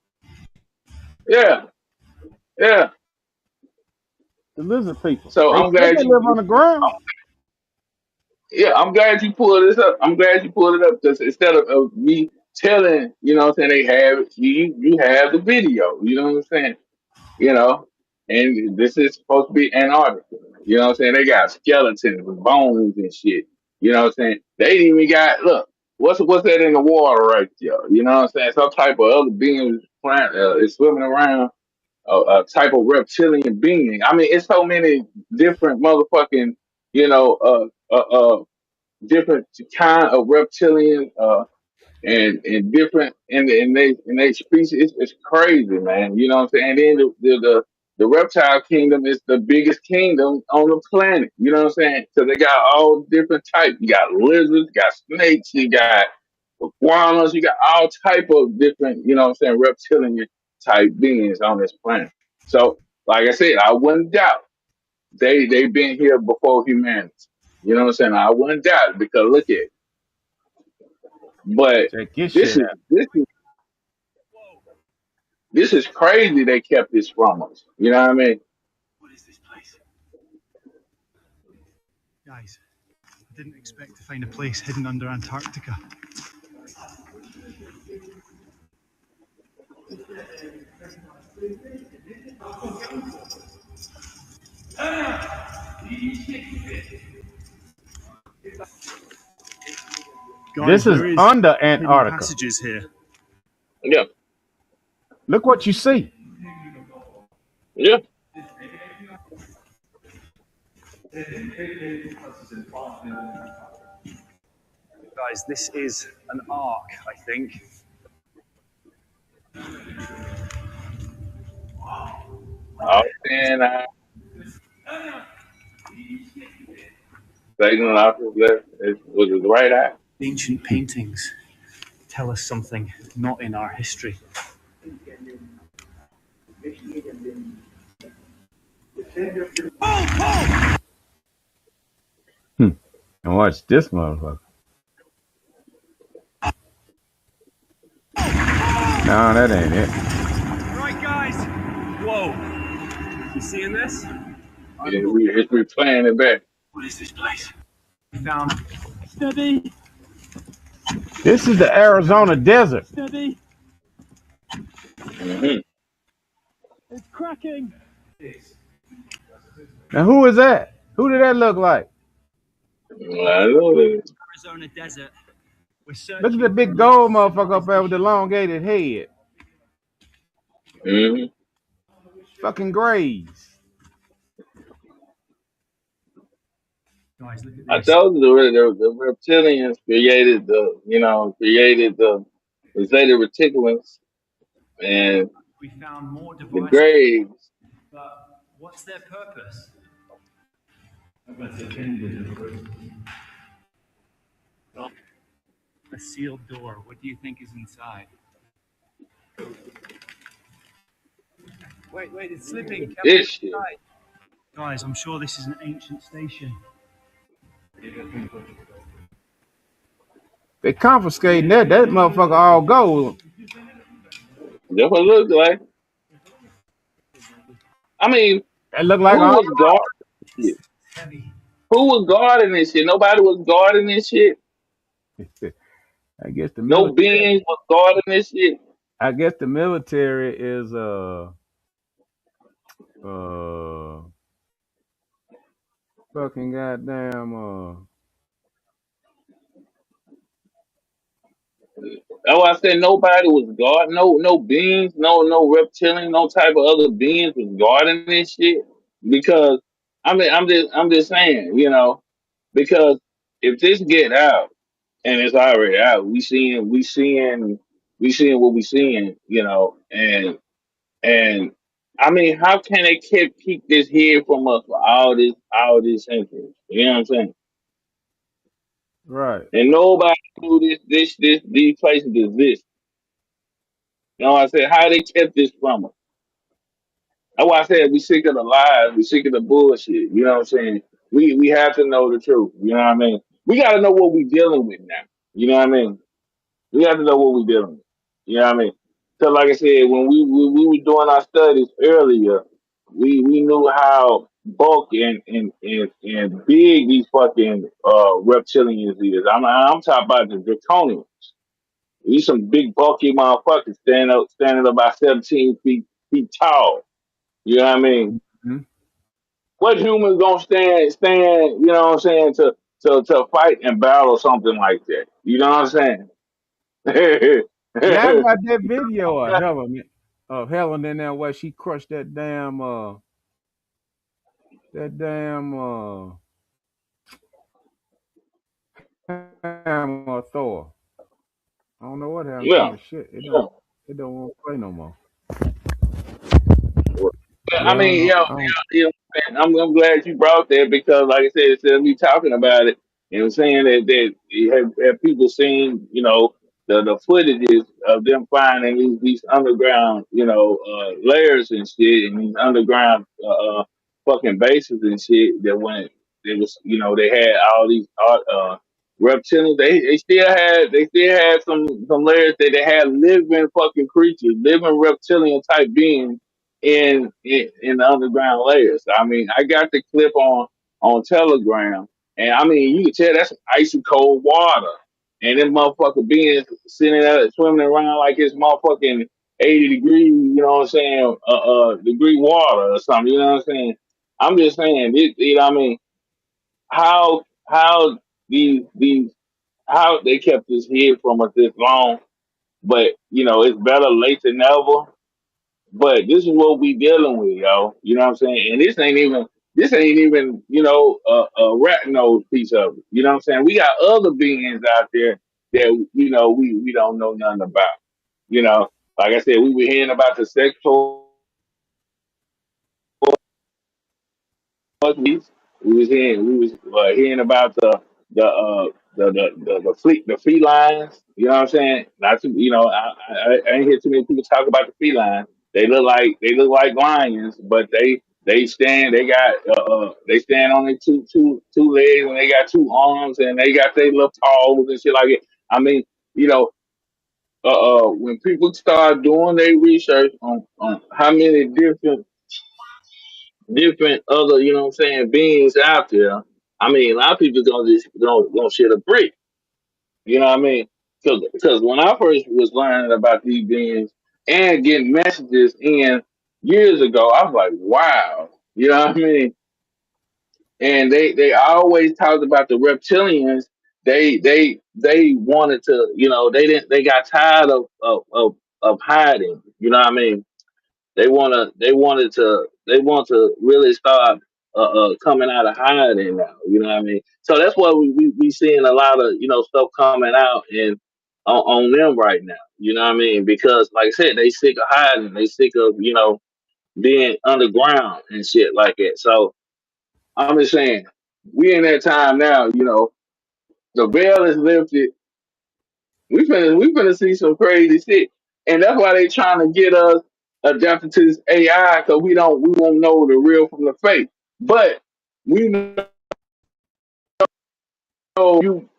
Speaker 8: yeah, yeah.
Speaker 7: the lizard people.
Speaker 8: So
Speaker 7: They
Speaker 8: I'm
Speaker 7: said
Speaker 8: glad
Speaker 7: they live on the ground.
Speaker 8: yeah, I'm glad you pulled this up. I'm glad you pulled it up because instead of me telling, what I'm saying, they have it, you have the video. You know what I'm saying? you know, and this is supposed to be Antarctica. You know what I'm saying? They got skeletons with bones and shit. You know what I'm saying? They even got look, what's that in the water right there? You know what I'm saying? Some type of other being is swimming around, a type of reptilian being. I mean, it's so many different motherfucking, you know, different kind of reptilian and different in they species. It's crazy, man. You know what I'm saying? And then the reptile kingdom is the biggest kingdom on the planet. You know what I'm saying? So they got all different types. You got lizards, you got snakes, you got iguanas, you got all type of different, you know what I'm saying, reptilian type beings on this planet. So, like I said, I wouldn't doubt they've been here before humanity. You know what I'm saying? I wouldn't doubt it because look at it. But
Speaker 7: Check this
Speaker 8: this
Speaker 7: shit
Speaker 8: is
Speaker 7: out.
Speaker 8: this is this is crazy they kept this from us. You know what I mean?
Speaker 10: What is this place? Guys, I didn't expect to find a place hidden under Antarctica. Guys,
Speaker 7: This is
Speaker 10: there is
Speaker 7: under
Speaker 10: hidden
Speaker 7: Antarctica.
Speaker 10: passages here.
Speaker 8: Yeah,
Speaker 7: Look what you see.
Speaker 8: yeah.
Speaker 10: Guys, this is an ark, I think.
Speaker 8: All saying Satan off his left was his right eye.
Speaker 10: Ancient paintings tell us something not in our history.
Speaker 7: And watch this motherfucker. No, that ain't it.
Speaker 10: Right, guys. Whoa. You seeing this?
Speaker 8: It's replaying it back.
Speaker 10: What is this place? We found. Steady.
Speaker 7: This is the Arizona desert.
Speaker 10: Steady.
Speaker 8: Mm-hmm.
Speaker 10: It's cracking.
Speaker 7: Now who is that? Who did that look like?
Speaker 8: I know that.
Speaker 10: Arizona desert. We're
Speaker 7: Look
Speaker 10: searching.
Speaker 7: at the big gold motherfucker up there with the elongated head.
Speaker 8: Mm-hmm.
Speaker 7: Fucking grays.
Speaker 10: Guys, look at
Speaker 8: I
Speaker 10: this.
Speaker 8: told you the reptilians created the Zeta Reticulans and
Speaker 10: We found more
Speaker 8: the
Speaker 10: devices,
Speaker 8: graves.
Speaker 10: but what's their purpose? A sealed door. What do you think is inside? Wait, it's slipping. Can we
Speaker 8: This
Speaker 10: go
Speaker 8: shit.
Speaker 10: inside? Guys, I'm sure this is an ancient station.
Speaker 7: They confiscating that motherfucker all gold.
Speaker 8: That's what it looks like. I mean,
Speaker 7: That look like
Speaker 8: who
Speaker 7: all.
Speaker 8: was guarding this shit? Who was guarding this shit? Nobody was guarding this shit.
Speaker 7: I guess the
Speaker 8: No
Speaker 7: military.
Speaker 8: beings was guarding this shit.
Speaker 7: I guess the military is uh fucking goddamn
Speaker 8: That's why I said nobody was guarding. No beings, no reptilian, no type of other beings was guarding this shit. Because I'm just saying, because if this get out and it's already out, we seeing what we seeing, and I mean, how can they keep this here from us for all this centuries? You know what I'm saying?
Speaker 7: right.
Speaker 8: And nobody knew these places exist. You know what I said? How they kept this from us? That's why I said we sick of the lies, we sick of the bullshit. You know what I'm saying? We have to know the truth. You know what I mean? We got to know what we dealing with now. You know what I mean? We have to know what we dealing with. You know what I mean? So, like I said, when we were doing our studies earlier, we knew how bulk and big these fucking reptilians is. I'm talking about the draconians. These some big bulky motherfuckers standing up about 17 feet tall. You know what I mean?
Speaker 7: Mhm.
Speaker 8: What human's gonna stand, you know what I'm saying, to fight and battle something like that? You know what I'm
Speaker 7: Yeah, I
Speaker 8: saying?
Speaker 7: got that video of Helen in there where she crushed that damn hammer Thor. I don't know what happened to
Speaker 8: Yeah.
Speaker 7: it. Shit, it
Speaker 8: Yeah.
Speaker 7: don't want to play no more.
Speaker 8: But,
Speaker 7: Yeah,
Speaker 8: I
Speaker 7: I don't
Speaker 8: mean,
Speaker 7: know. I don't,
Speaker 8: man, I'm glad you brought that because, like I said, instead of me talking about it, saying that you have people seen, the footages of them finding these underground, layers and shit, and these underground fucking bases and shit that when it was, they had all these reptilians. They still had some layers that they had living fucking creatures, living reptilian type beings in the underground layers. I mean, I got the clip on Telegram, and I mean, you can tell that's icy cold water, and them motherfucker beings sitting there swimming around like it's motherfucking 80 degrees. You know what I'm saying? Degree water or something. You know what I'm saying? I'm just saying, you know what I mean? How these how they kept this hid from us this long, but it's better late than never. But this is what we dealing with, yo. You know what I'm saying? And this ain't even a rat nose piece of it. You know what I'm saying? We got other beings out there that we don't know nothing about. You know, like I said, we were hearing about the sexual. We was hearing about the the felines. You know what I'm saying? Not too, I ain't hear too many people talk about the felines. They look like lions, but they stand. They stand on their two legs, and they got two arms, and they got their little paws and shit like it. I mean, you know, when people start doing their research on how many different other, what I'm saying, beings out there. I mean, a lot of people gonna shit a brick. You know what I mean? Because when I first was learning about these beings and getting messages in years ago, I was like, wow. You know what I mean? And they always talked about the reptilians. They wanted to, they got tired of hiding. You know what I mean? They want to really start coming out of hiding now. You know what I mean? So that's why we seeing a lot of stuff coming out and on them right now. You know what I mean? Because like I said, they sick of hiding. They sick of being underground and shit like that. So I'm just saying, we in that time now. The veil is lifted. We finna see some crazy shit, and that's why they trying to get us. adapting to this AI because we won't know the real from the fake. But we know you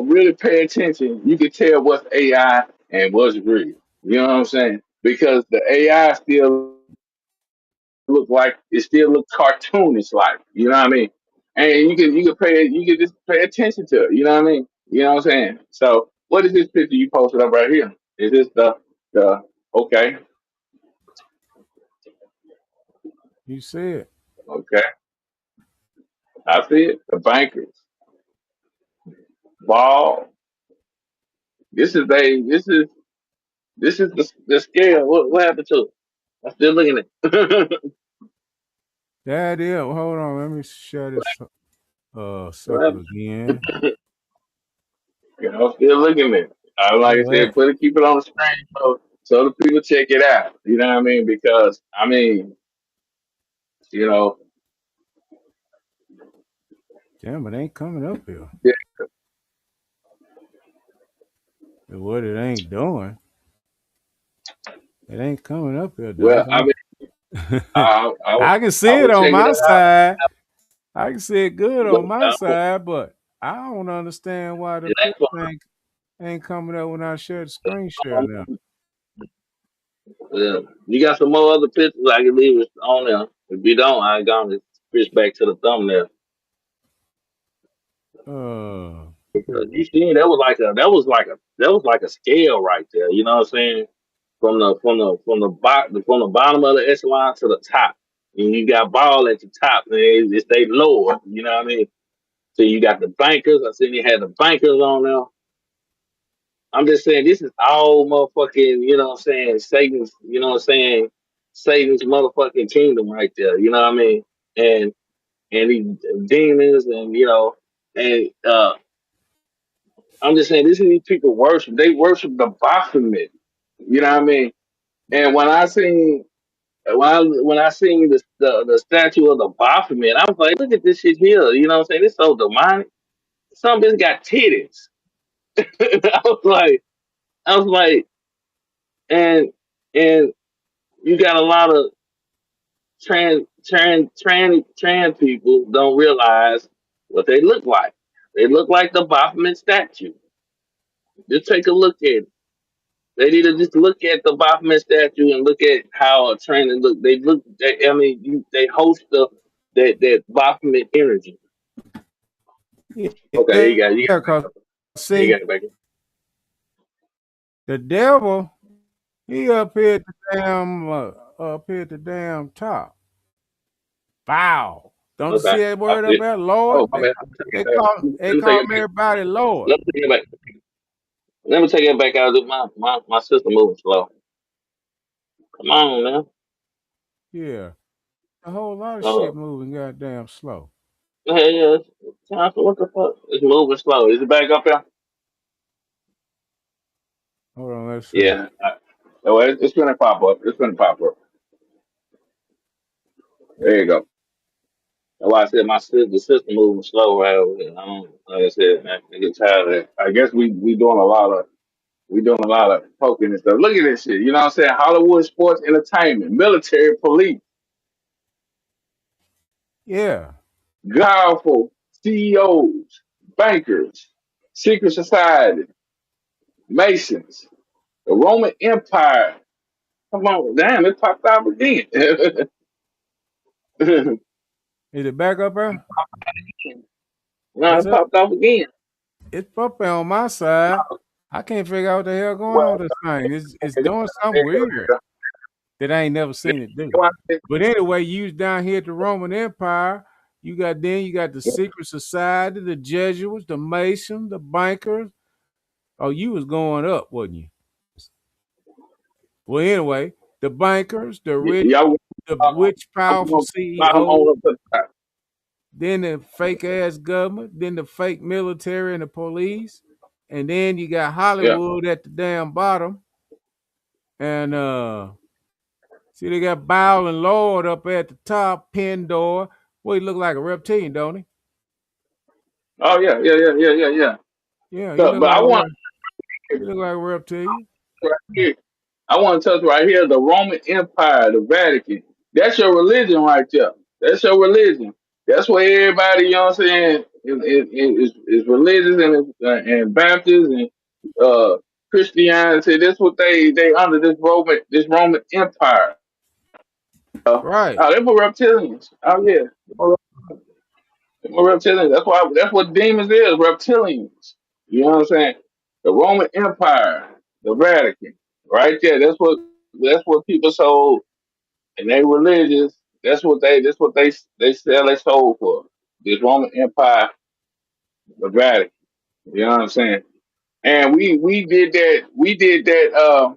Speaker 8: really pay attention, you can tell what's AI and what's real. You know what I'm saying? Because the AI still look cartoonish like. You know what I mean? And you can just pay attention to it. You know what I mean? You know what I'm saying? So what is this picture you posted up right here? Is this the okay?
Speaker 7: You said.
Speaker 8: Okay, I see it. The bankers ball. This is the scale. What happened to it? I'm still looking at it.
Speaker 7: That is. Hold on. Let me share this
Speaker 8: What
Speaker 7: sucker
Speaker 8: happened?
Speaker 7: again.
Speaker 8: I'm still looking at it. Like I
Speaker 7: Where
Speaker 8: said,
Speaker 7: at?
Speaker 8: keep it on the screen so the people check it out. You know what I mean? Because you know,
Speaker 7: Damn, it ain't coming up here.
Speaker 8: yeah,
Speaker 7: What it ain't doing, it ain't coming up here,
Speaker 8: well,
Speaker 7: dog. I can see
Speaker 8: I
Speaker 7: it
Speaker 8: would
Speaker 7: on
Speaker 8: check it
Speaker 7: my
Speaker 8: out.
Speaker 7: side. I can see it good
Speaker 8: But
Speaker 7: on my side, but I don't understand why the
Speaker 8: it
Speaker 7: picture
Speaker 8: ain't
Speaker 7: ain't coming up when I share the screen share now.
Speaker 8: you got some more other pictures I can leave it on there. If you don't, I gonna switch back to the thumbnail. Because you seen that was like a scale right there. You know what I'm saying? From the bottom of the echelon to the top, and you got ball at the top, and it stayed lower. You know what I mean? So you got the bankers. I seen you had the bankers on there. I'm just saying this is all motherfucking. You know what I'm saying? Satan's. You know what I'm saying? Satan's motherfucking kingdom right there. You know what I mean? And these demons, and and I'm just saying this is these people worship. They worship the Baphomet. You know what I mean? And when I seen the statue of the Baphomet, I was like, look at this shit here. You know what I'm saying? It's so demonic. Some bitch got titties. I was like, and and you got a lot of trans people don't realize what they look like. They look like the Baphomet statue. Just take a look at it. They need to just look at the Baphomet statue and look at how a training look. They look. They host that Baphomet energy. Okay, you
Speaker 7: Yeah, cause see
Speaker 8: got it back.
Speaker 7: the devil, he up here at the damn top. Bow. Don't you see
Speaker 8: Okay,
Speaker 7: that
Speaker 8: I
Speaker 7: word
Speaker 8: see
Speaker 7: up
Speaker 8: it.
Speaker 7: there, Lord?
Speaker 8: Oh my bad.
Speaker 7: They
Speaker 8: Let me take it back.
Speaker 7: everybody Lord.
Speaker 8: Let me take it back. Let me take it back out of my system moving slow. Come on, man.
Speaker 7: Yeah. A whole lot of
Speaker 8: Uh,
Speaker 7: shit moving goddamn slow.
Speaker 8: hey, yeah, it's time for what the fuck? It's moving slow. Is it back up there?
Speaker 7: Hold on, let's see.
Speaker 8: Yeah. Oh, it's gonna pop up. It's gonna pop up. There you go. That's why I said the system moving slow right over here. Like I said, man, I get tired of it. I guess we doing a lot of poking and stuff. Look at this shit. You know what I'm saying? Hollywood, sports, entertainment, military, police,
Speaker 7: Yeah.
Speaker 8: powerful CEOs, bankers, secret society, Masons, the Roman Empire. Come on, damn, it popped out again.
Speaker 7: Is it back up there?
Speaker 8: No,
Speaker 7: Is
Speaker 8: it
Speaker 7: it?
Speaker 8: popped off again.
Speaker 7: It's up there on my side. I can't figure out what the hell going on
Speaker 8: Well,
Speaker 7: with this thing. It's
Speaker 8: it-
Speaker 7: doing something weird that I ain't never seen it do.
Speaker 8: it-
Speaker 7: But anyway, you was down here at the Roman Empire. You got the secret society, the Jesuits, the Masons, the bankers. Oh, you was going up, wasn't you? Well, anyway, the bankers,
Speaker 8: y'all
Speaker 7: the
Speaker 8: uh,
Speaker 7: rich, powerful
Speaker 8: bottom
Speaker 7: CEO,
Speaker 8: on up to the top.
Speaker 7: then the fake ass government, then the fake military and the police, and then you got
Speaker 8: Yeah.
Speaker 7: Hollywood at the damn bottom. And see they got Bow and Lord up at the top, Pendor. Well, he look like a reptilian, don't he?
Speaker 8: Oh yeah.
Speaker 7: Yeah,
Speaker 8: So, but
Speaker 7: he look like a reptilian.
Speaker 8: right here, I want to touch right here the Roman Empire, the Vatican. That's your religion right there. That's your religion. That's where everybody, you know what I'm saying, is religious and Baptist and Christianity. That's what they under this Roman Empire.
Speaker 7: Right.
Speaker 8: Oh, they were reptilians. Oh yeah, they were reptilians. That's what demons is, reptilians. You know what I'm saying? The Roman Empire, the Vatican, right there. That's what people sold, and they religious. That's what they sell their soul for. This Roman Empire, the Vatican. You know what I'm saying? And we did that. We did that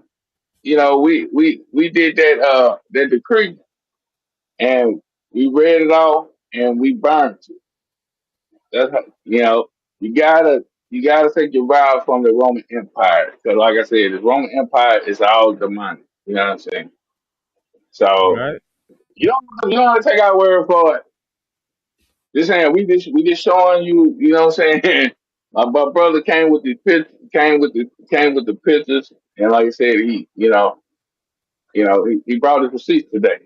Speaker 8: decree, and we read it all, and we burned it. That's how, you gotta take your vows from the Roman Empire. Because like I said, the Roman Empire is all demonic. You know what I'm saying? So
Speaker 7: Right.
Speaker 8: you don't have to take our word for it. Just saying we just showing you, you know what I'm saying? My brother came with the pictures, and like I said, he brought his receipts today.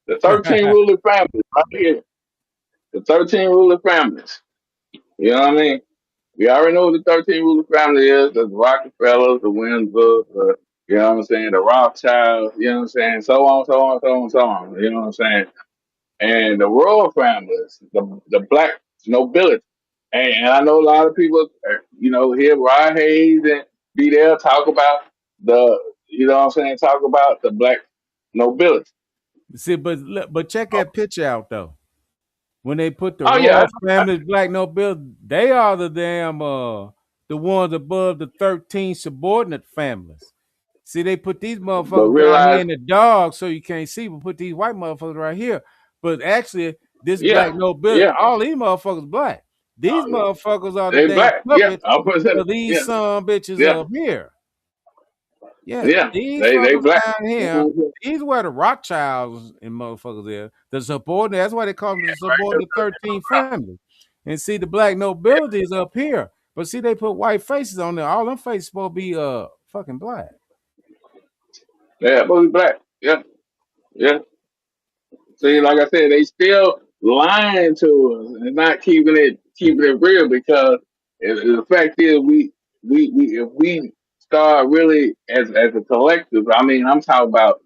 Speaker 8: The 13 ruling families right here. The 13 ruling families. You know what I mean? We already know what the 13 ruling family is: the Rockefellers, the Windsors, you know what I'm saying, the Rothschilds, you know what I'm saying, so on, so on, so on, so on. You know what I'm saying? And the royal families, the black nobility. And I know a lot of people, hear Rod Hayes and be there talk about talk about the black nobility.
Speaker 7: See, but check that picture out though. When they put the
Speaker 8: Oh yeah,
Speaker 7: royal families, black nobility, they are the damn the ones above the 13 subordinate families. See, they put these
Speaker 8: but
Speaker 7: motherfuckers down here
Speaker 8: realize,
Speaker 7: in the dog so you can't see, but put these white motherfuckers right here. But actually, this black
Speaker 8: yeah,
Speaker 7: nobility,
Speaker 8: yeah,
Speaker 7: all these motherfuckers black. These motherfuckers are the
Speaker 8: they
Speaker 7: damn
Speaker 8: black. Yeah,
Speaker 7: puppets
Speaker 8: I'll put that.
Speaker 7: of these
Speaker 8: Yeah,
Speaker 7: son bitches
Speaker 8: yeah,
Speaker 7: up here. Yeah,
Speaker 8: yeah.
Speaker 7: these
Speaker 8: They
Speaker 7: fuckers
Speaker 8: black.
Speaker 7: down here,
Speaker 8: Mhm.
Speaker 7: these were the Rothschilds and motherfuckers there. The subordinate, that's why they call them the subordinate 13 family. And see, the black nobility is up here. But see, they put white faces on there. All them faces supposed to be fucking black.
Speaker 8: Yeah, but we black. Yeah, yeah. See, like I said, they still lying to us and not keeping it real because the fact is we if we start really as a collective, I mean, I'm talking about,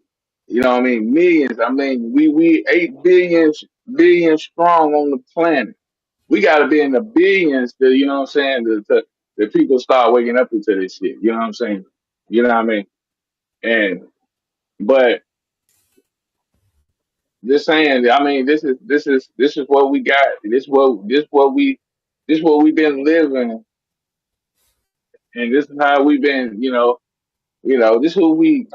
Speaker 8: millions. I mean, we 8 billion strong on the planet. We got to be in the billions to, you know what I'm saying, the people start waking up into this shit. You know what I'm saying? You know what I mean? And but just saying, I mean, this is what we got. This what we've been living, and this is how we've been. This is who we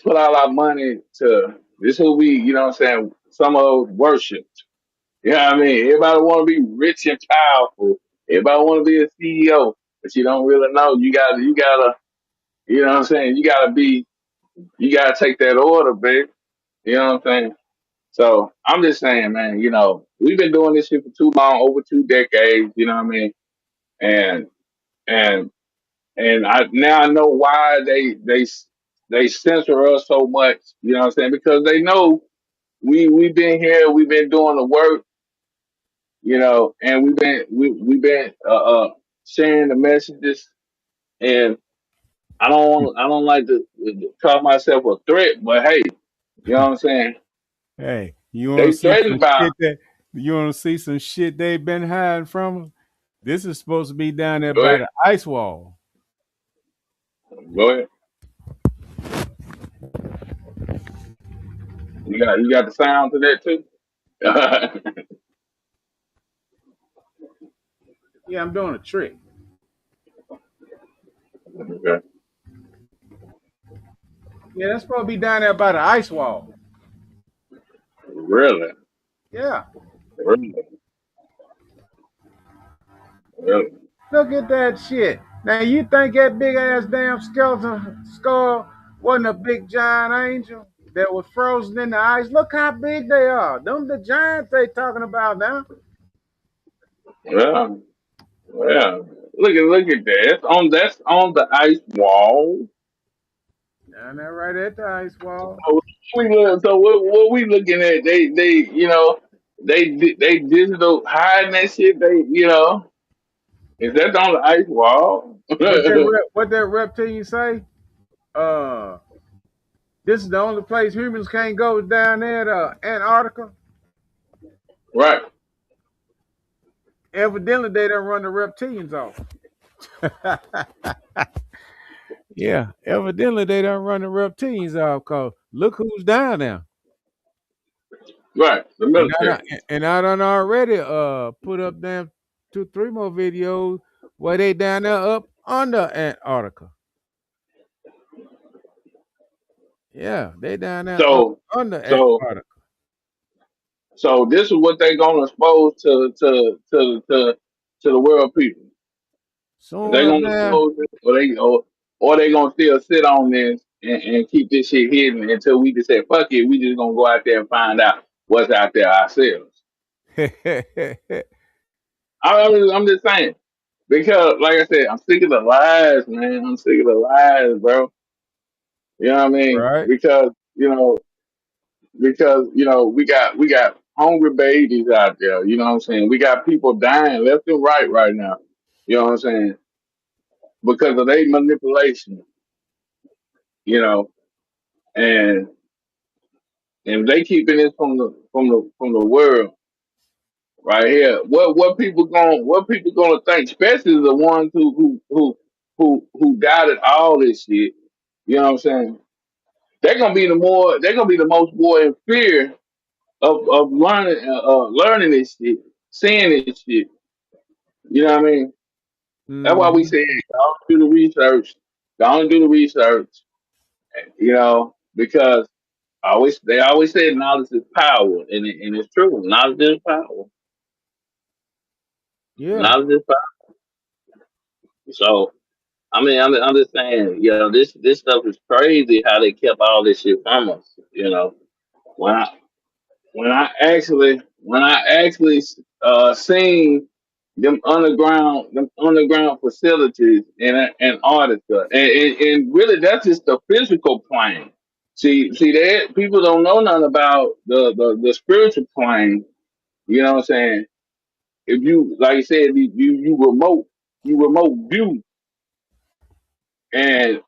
Speaker 8: put all our money to. This is who we, what I'm saying, some of us worship. You know what I mean? Everybody want to be rich and powerful. Everybody want to be a CEO, but you don't really know. You gotta, you know what I'm saying? You gotta take that order, baby. You know what I'm saying? So I'm just saying, man, we've been doing this shit for too long, over 2 decades, you know what I mean? And and I know why they censor us so much, you know what I'm saying? Because they know we've been here, we've been doing the work, and we've been sharing the messages, and I don't like to call myself a threat, but hey, you know what I'm saying?
Speaker 7: Hey, you want
Speaker 8: They
Speaker 7: to see some
Speaker 8: threatened by
Speaker 7: shit they've been hiding from us? This is supposed to be down there
Speaker 8: go
Speaker 7: by
Speaker 8: ahead,
Speaker 7: the ice wall.
Speaker 8: go ahead. You got the sound to that too.
Speaker 7: Yeah, I'm doing a trick.
Speaker 8: Okay.
Speaker 7: Yeah, that's supposed to be down there by the ice wall.
Speaker 8: Really,
Speaker 7: Yeah.
Speaker 8: really, really.
Speaker 7: Look at that shit. Now you think that big ass damn skeleton skull wasn't a big giant angel that was frozen in the ice? Look how big they are. Them the giants they talking about now.
Speaker 8: Yeah, yeah. Look at that. That's on the ice wall.
Speaker 7: Down there right at the ice wall.
Speaker 8: So what we looking at? They they digital hiding that shit. Is that on the ice wall?
Speaker 7: What that reptilian say? Uh, this is the only place humans can't go is down there at Antarctica.
Speaker 8: Right.
Speaker 7: Evidently, they don't run the reptilians off. Yeah, evidently they don't run the reptilians off. Cause look who's down there.
Speaker 8: Right. The military.
Speaker 7: And I done already put up them 2-3 more videos where they down there up under Antarctica. Yeah, they down there up
Speaker 8: So
Speaker 7: under
Speaker 8: so
Speaker 7: Antarctica.
Speaker 8: so this is what they gonna expose to the world people. They
Speaker 7: Soon
Speaker 8: gonna
Speaker 7: now,
Speaker 8: expose it, or they gonna still sit on this and keep this shit hidden until we just say fuck it. We just gonna go out there and find out what's out there ourselves. I'm just saying because, like I said, I'm sick of the lies, man. I'm sick of the lies, bro. You know what I mean?
Speaker 7: right?
Speaker 8: Because we got hungry babies out there. You know what I'm saying? We got people dying left and right now. You know what I'm saying? Because of their manipulation. You know, and they keeping this from the world right here. What people gonna think? Especially the ones who doubted all this shit. You know what I'm saying? They're gonna be the most more in fear of learning this shit, seeing this shit. You know what I mean? That's why we
Speaker 7: Hmm.
Speaker 8: say, hey, go do the research. Go and do the research. You know, because they always say knowledge is power, and it's true. Knowledge is power.
Speaker 7: Yeah.
Speaker 8: Knowledge is power. So I mean, I'm just saying, this stuff is crazy how they kept all this shit from us. When I when I actually seen them underground facilities in Antarctica, and really that's just the physical plane. See that people don't know nothing about the spiritual plane. You know what I'm saying? If you, like you said, you remote view, and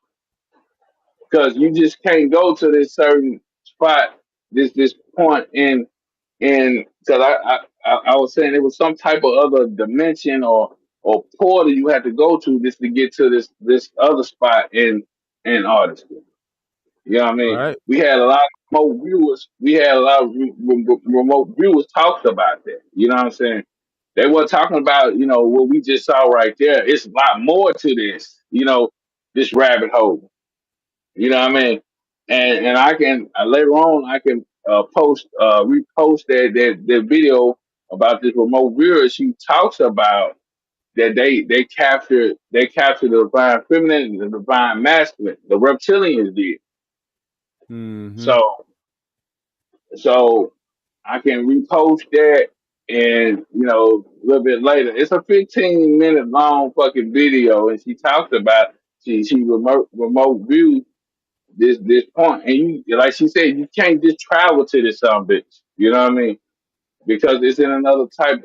Speaker 8: because you just can't go to this certain spot, this point in because I was saying it was some type of other dimension or portal you had to go to just to get to this other spot in Antarctica. You know what I mean?
Speaker 7: Right.
Speaker 8: We had a lot of remote viewers. We had a lot of remote viewers talked about that. You know what I'm saying? They weren't talking about what we just saw right there. It's a lot more to this. This rabbit hole. You know what I mean? And I can later on I can repost that video about this remote viewer. She talks about that they captured the divine feminine and the divine masculine. The reptilians did.
Speaker 7: Hmm.
Speaker 8: So I can repost that, and a little bit later. It's a 15-minute long fucking video, and she talks about she remote view this point, and like she said, you can't just travel to this bitch. You know what I mean? Because it's in another type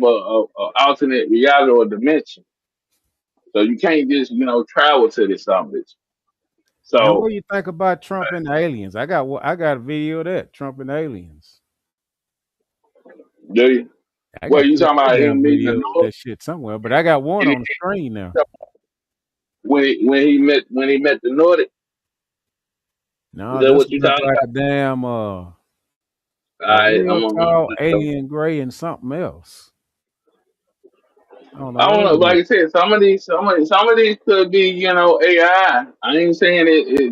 Speaker 8: of alternate reality or dimension. So you can't just travel to this bitch.
Speaker 7: And what
Speaker 8: So
Speaker 7: do you think about Trump and the aliens? I got a video of that Trump and the aliens.
Speaker 8: do you?
Speaker 7: I
Speaker 8: Well,
Speaker 7: got
Speaker 8: you
Speaker 7: two or
Speaker 8: talking
Speaker 7: three
Speaker 8: about
Speaker 7: damn
Speaker 8: him meeting the
Speaker 7: videos of
Speaker 8: North
Speaker 7: that shit somewhere, but I got one on the screen now.
Speaker 8: when he met the Nordic? Is
Speaker 7: No,
Speaker 8: that
Speaker 7: this
Speaker 8: what
Speaker 7: one
Speaker 8: you
Speaker 7: look
Speaker 8: talking
Speaker 7: like
Speaker 8: about?
Speaker 7: a damn
Speaker 8: All
Speaker 7: a
Speaker 8: right,
Speaker 7: real tall alien gray and something else. I don't know
Speaker 8: I don't
Speaker 7: what
Speaker 8: know.
Speaker 7: it is.
Speaker 8: Like I said, some of these could be, AI. I ain't saying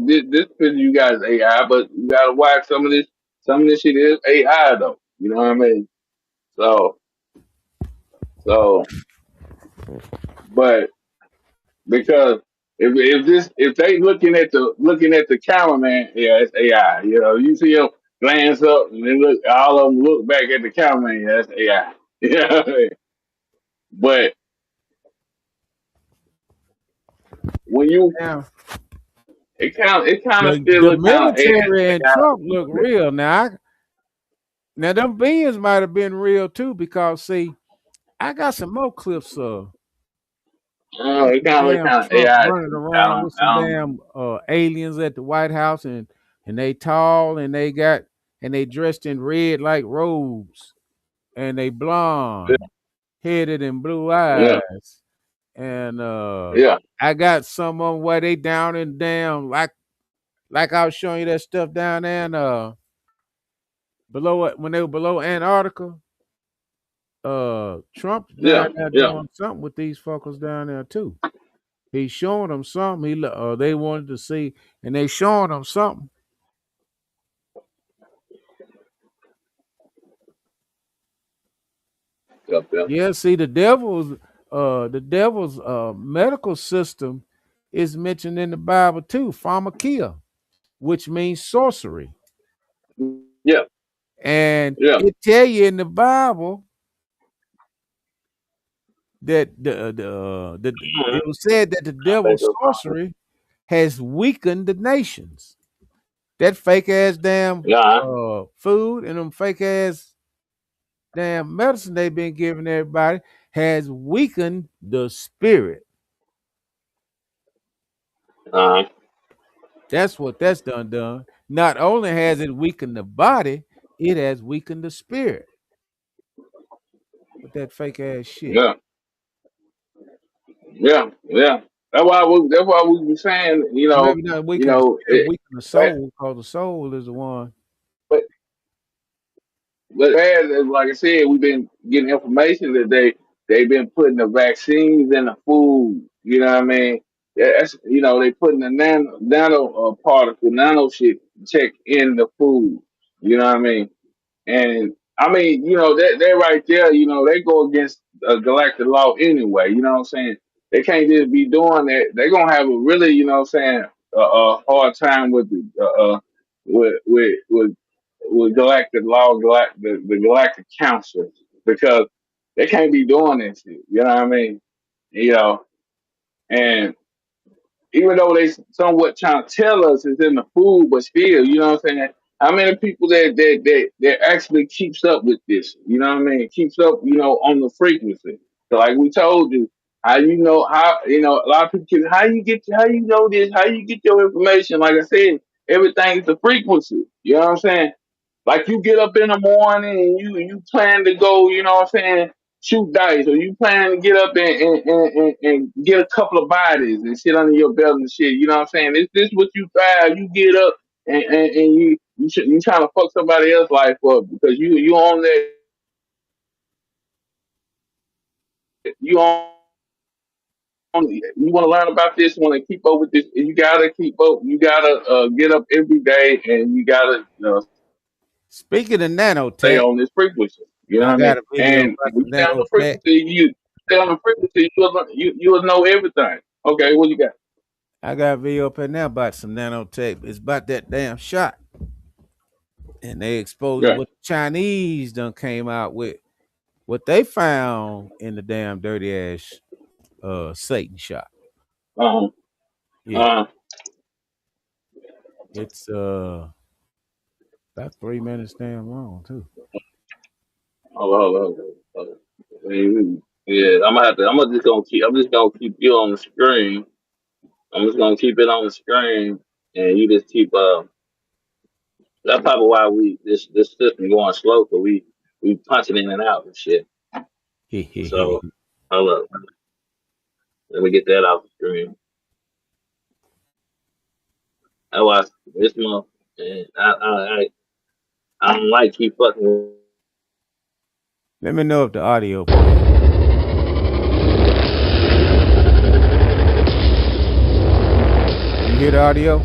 Speaker 8: this picture you guys AI, but you gotta watch some of this. Some of this shit is AI though. You know what I mean? So, so, but because if they looking at the cameraman, yeah, it's AI. You see them glance up and then all of them look back at the cameraman, yeah, that's AI. You know what I mean? But when you
Speaker 7: Now,
Speaker 8: it kind of still
Speaker 7: The
Speaker 8: look kind of
Speaker 7: military and Trump look real. Now them beings might have been real too, because see, I got some more clips of
Speaker 8: it kind of look
Speaker 7: damn
Speaker 8: kind of
Speaker 7: Trump
Speaker 8: AI.
Speaker 7: running around with some damn aliens at the White House, and they tall, and they dressed in red like robes, and they blonde, headed and blue eyes, and I got some of them where they down in damn like I was showing you that stuff down there and below when they were below Antarctica. Trump down there doing something with these fuckers down there too. He's showing them something. They wanted to see, and they showing them something. Yeah, see, the devil's medical system is mentioned in the Bible too, pharmakia, which means sorcery.
Speaker 8: Yeah.
Speaker 7: And it tell you in the Bible that it was said that the devil's sorcery has weakened the nations. That fake ass damn food and them fake ass damn medicine they've been giving everybody has weakened the spirit. That's what that's done. Not only has it weakened the body, it has weakened the spirit with that fake ass shit.
Speaker 8: Yeah. That's why we be saying,
Speaker 7: weaken the soul, because the soul is the one.
Speaker 8: But as like I said, we've been getting information that they've been putting the vaccines in the food. You know what I mean? That's they putting the nano particle, nano shit check in the food. You know what I mean? And I mean, that right there, they go against galactic law anyway. You know what I'm saying? They can't just be doing that. They're gonna have a really, a hard time with with galactic law, the galactic council, because they can't be doing this shit. You know what I mean? And even though they somewhat trying to tell us it's in the food, but still, you know what I'm saying? How many people that actually keeps up with this? You know what I mean? Keeps up, on the frequency. So like we told you, how a lot of people how you know this, how you get your information. Like I said, everything is the frequency. You know what I'm saying? Like you get up in the morning and you plan to go, you know what I'm saying, shoot dice, or you plan to get up and get a couple of bodies and sit under your belt and shit. You know what I'm saying? This what you try. You get up and you trying to fuck somebody else's life up because you on that you want to learn about this, want to keep up with this. You gotta keep up. You gotta get up every day, and you gotta
Speaker 7: speaking of nanotech,
Speaker 8: stay on this frequency. You know what I mean? And when you stay on the frequency, you'll know everything. Okay, what you got?
Speaker 7: I got a video up in there about some nanotech. It's about that damn shot. And they exposed what the Chinese done came out with, what they found in the damn dirty ass Satan shot. It's about 3 minutes damn long too.
Speaker 8: Hold on. Yeah, I'm just gonna keep you on the screen. I'm just gonna keep it on the screen, and you just keep that's probably why this system going slow, because we punching in and out and shit. So hold up. Let me get that off the screen. I watched this month, and I don't like keep fucking.
Speaker 7: Let me know if the audio. You hear the audio?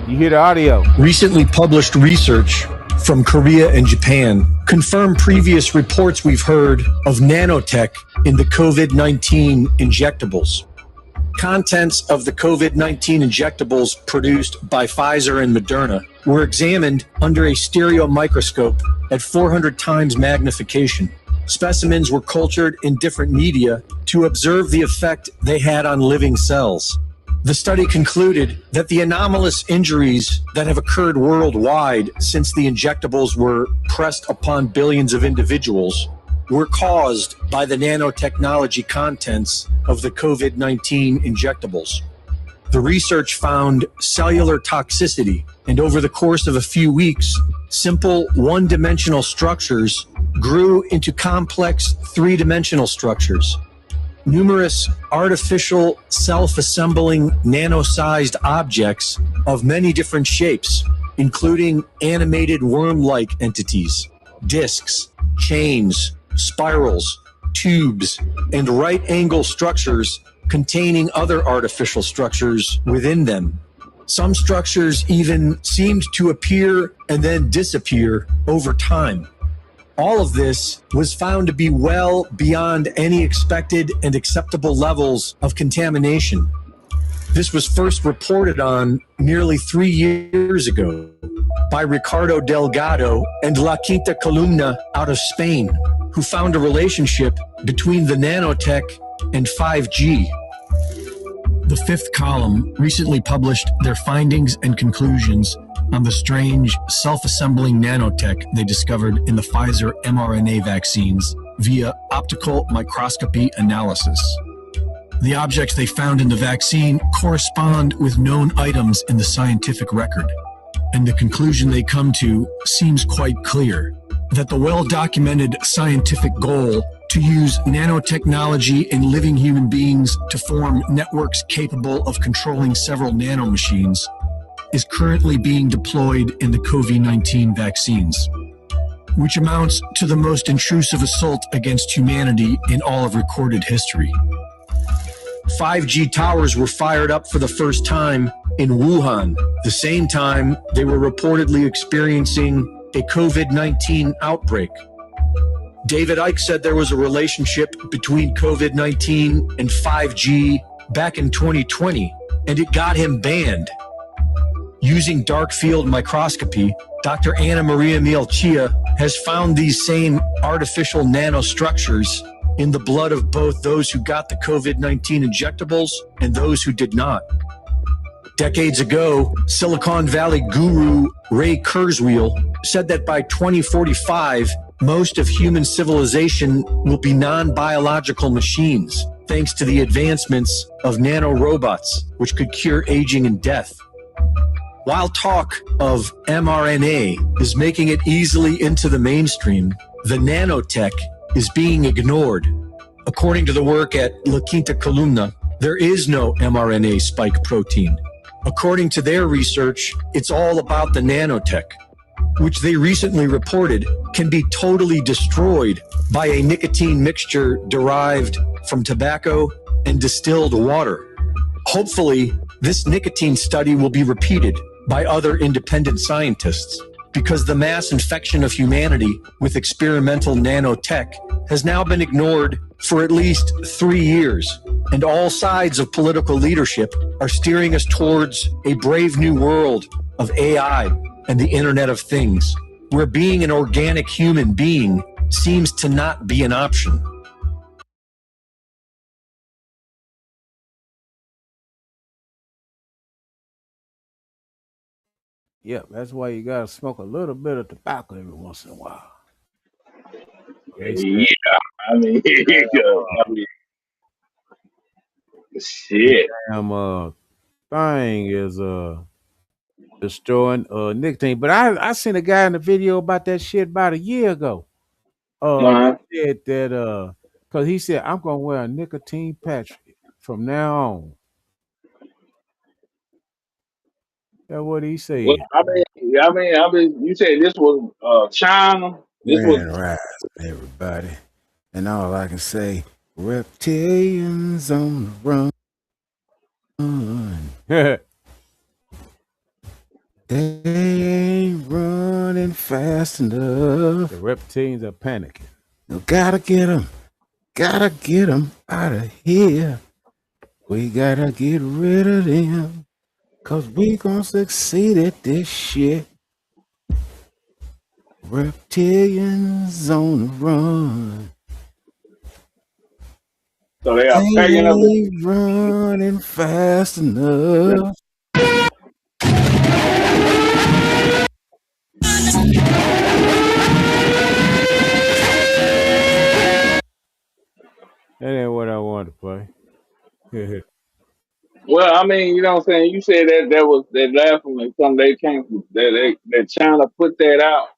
Speaker 7: You hear the audio?
Speaker 11: Recently published research from Korea and Japan confirm previous reports we've heard of nanotech in the COVID-19 injectables. Contents of the COVID-19 injectables produced by Pfizer and Moderna were examined under a stereo microscope at 400 times magnification. specimens were cultured in different media to observe the effect they had on living cells. The study concluded that the anomalous injuries that have occurred worldwide since the injectables were pressed upon billions of individuals were caused by the nanotechnology contents of the COVID-19 injectables. The research found cellular toxicity, and over the course of a few weeks, simple one-dimensional structures grew into complex three-dimensional structures. Numerous artificial self-assembling nano-sized objects of many different shapes, including animated worm-like entities, discs, chains, spirals, tubes, and right-angle structures containing other artificial structures within them. Some structures even seemed to appear and then disappear over time. All of this was found to be well beyond any expected and acceptable levels of contamination. This was first reported on nearly 3 years ago by Ricardo Delgado and La Quinta Columna out of Spain, who found a relationship between the nanotech and 5G. The Fifth Column recently published their findings and conclusions on the strange self-assembling nanotech they discovered in the Pfizer mRNA vaccines via optical microscopy analysis. The objects they found in the vaccine correspond with known items in the scientific record, and the conclusion they come to seems quite clear, that the well-documented scientific goal to use nanotechnology in living human beings to form networks capable of controlling several nanomachines is currently being deployed in the COVID-19 vaccines, which amounts to the most intrusive assault against humanity in all of recorded history. 5G towers were fired up for the first time in Wuhan, the same time they were reportedly experiencing a COVID-19 outbreak. David Icke said there was a relationship between COVID-19 and 5G back in 2020, and it got him banned. Using dark field microscopy, Dr. Anna Maria Mielchia has found these same artificial nanostructures in the blood of both those who got the COVID-19 injectables and those who did not. Decades ago, Silicon Valley guru Ray Kurzweil said that by 2045, most of human civilization will be non-biological machines, thanks to the advancements of nanorobots, which could cure aging and death. While talk of mRNA is making it easily into the mainstream, the nanotech is being ignored. According to the work at La Quinta Columna, there is no mRNA spike protein. According to their research, it's all about the nanotech, which they recently reported can be totally destroyed by a nicotine mixture derived from tobacco and distilled water. Hopefully, this nicotine study will be repeated by other independent scientists, because the mass infection of humanity with experimental nanotech has now been ignored for at least 3 years, and all sides of political leadership are steering us towards a brave new world of AI and the Internet of Things, where being an organic human being seems to not be an option.
Speaker 7: Yeah, that's why you gotta smoke a little bit of tobacco every once in a while.
Speaker 8: Yeah, I mean, here you go. I mean, shit.
Speaker 7: Damn thing is destroying nicotine. But I seen a guy in the video about that shit about a year ago. Said that because he said I'm gonna wear a nicotine patch from now on. That's what he said.
Speaker 8: Well, I mean, you said this was China. This
Speaker 7: Grand
Speaker 8: was
Speaker 7: Rise, everybody. And all I can say, reptilians on the run. They ain't running fast enough. The reptilians are panicking. You gotta get them out of here. We gotta get rid of them, 'cause we gonna succeed at this shit. Reptilians on the run.
Speaker 8: So they are packing up.
Speaker 7: Ain't running fast enough. That ain't what I wanted to play.
Speaker 8: Well, I mean, you know what I'm saying? You said that was that last one like something they came from that China put that out,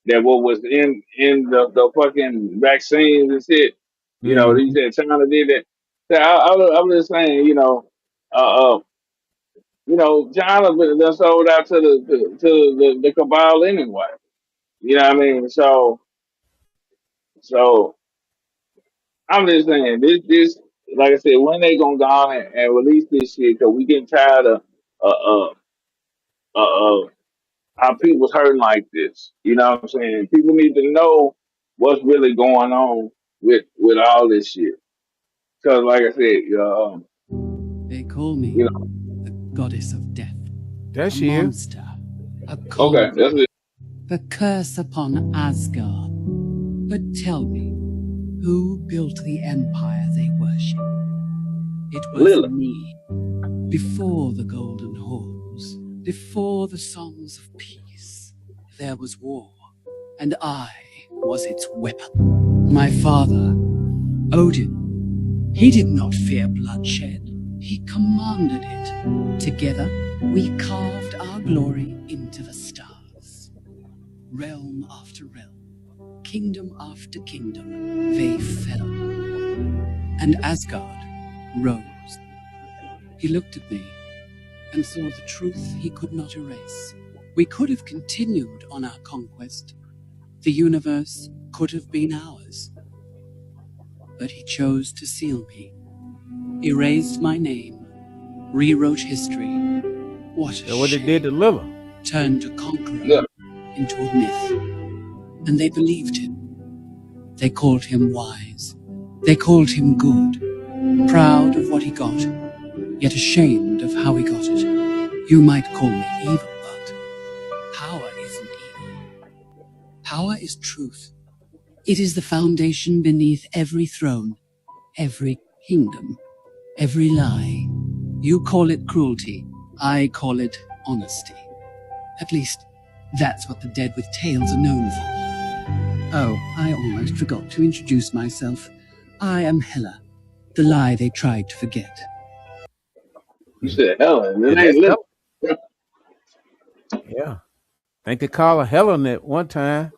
Speaker 8: that what was in the fucking vaccines and shit. You know,
Speaker 7: Mhm.
Speaker 8: you said China did that. So I was just saying, China done sold out to the cabal anyway. You know what I mean? So I'm just saying this like I said, when they gonna go on and release this shit? Because we getting tired of uh uh uh our people's hurting like this. You know what I'm saying? People need to know what's really going on with all this shit. Because like I said,
Speaker 12: They call me
Speaker 8: you know,
Speaker 12: the goddess of death,
Speaker 7: There
Speaker 12: a
Speaker 7: she is.
Speaker 12: monster, a
Speaker 8: okay,
Speaker 12: conqueror,
Speaker 8: that's it.
Speaker 12: the curse upon Asgard. But tell me, who built the empire they worship? It was
Speaker 8: Lila.
Speaker 12: me. Before the golden halls, before the songs of peace, there was war, and I was its weapon. My father, Odin, he did not fear bloodshed. He commanded it. Together, we carved our glory into the stars. Realm after realm, kingdom after kingdom, they fell. And Asgard rose. He looked at me and saw the truth he could not erase. We could have continued on our conquest. The universe could have been ours. But he chose to seal me, erased my name, rewrote history. What a
Speaker 7: That's what they did to
Speaker 12: shame.
Speaker 7: Lilla.
Speaker 12: Turned a conqueror
Speaker 8: Yeah.
Speaker 12: into a myth. And they believed him. They called him wise. They called him good. Proud of what he got, yet ashamed of how he got it. You might call me evil, but power isn't evil. Power is truth. It is the foundation beneath every throne, every kingdom, every lie. You call it cruelty. I call it honesty. At least, that's what the dead with tails are known for. Oh, I almost forgot to introduce myself. I am Hela, the lie they tried to forget.
Speaker 8: You said Helen.
Speaker 7: Yeah,
Speaker 8: It ain't
Speaker 7: that's
Speaker 8: Lila.
Speaker 7: Helen. Yeah. I think they call her Helen at one time.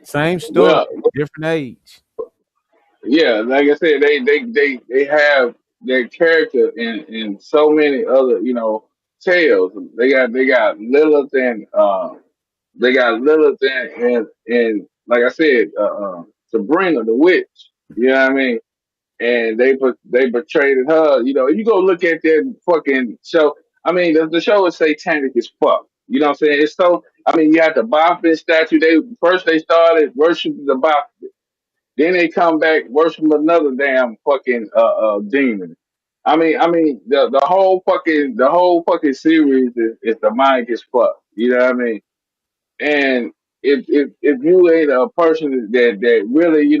Speaker 7: Same story,
Speaker 8: Well,
Speaker 7: different age.
Speaker 8: yeah, like I said, they have their character in so many other, tales. They got Lilith and like I said, Sabrina the witch. You know what I mean? And they portrayed her. You know, you go look at that fucking show. I mean, the show is satanic as fuck. You know what I'm saying? It's so. I mean, you had the Baphomet statue. They started worshiping the Baphomet. Then they come back worshiping another damn fucking demon. I mean the whole fucking series is demonic as fuck. You know what I mean? And if you ain't a person that really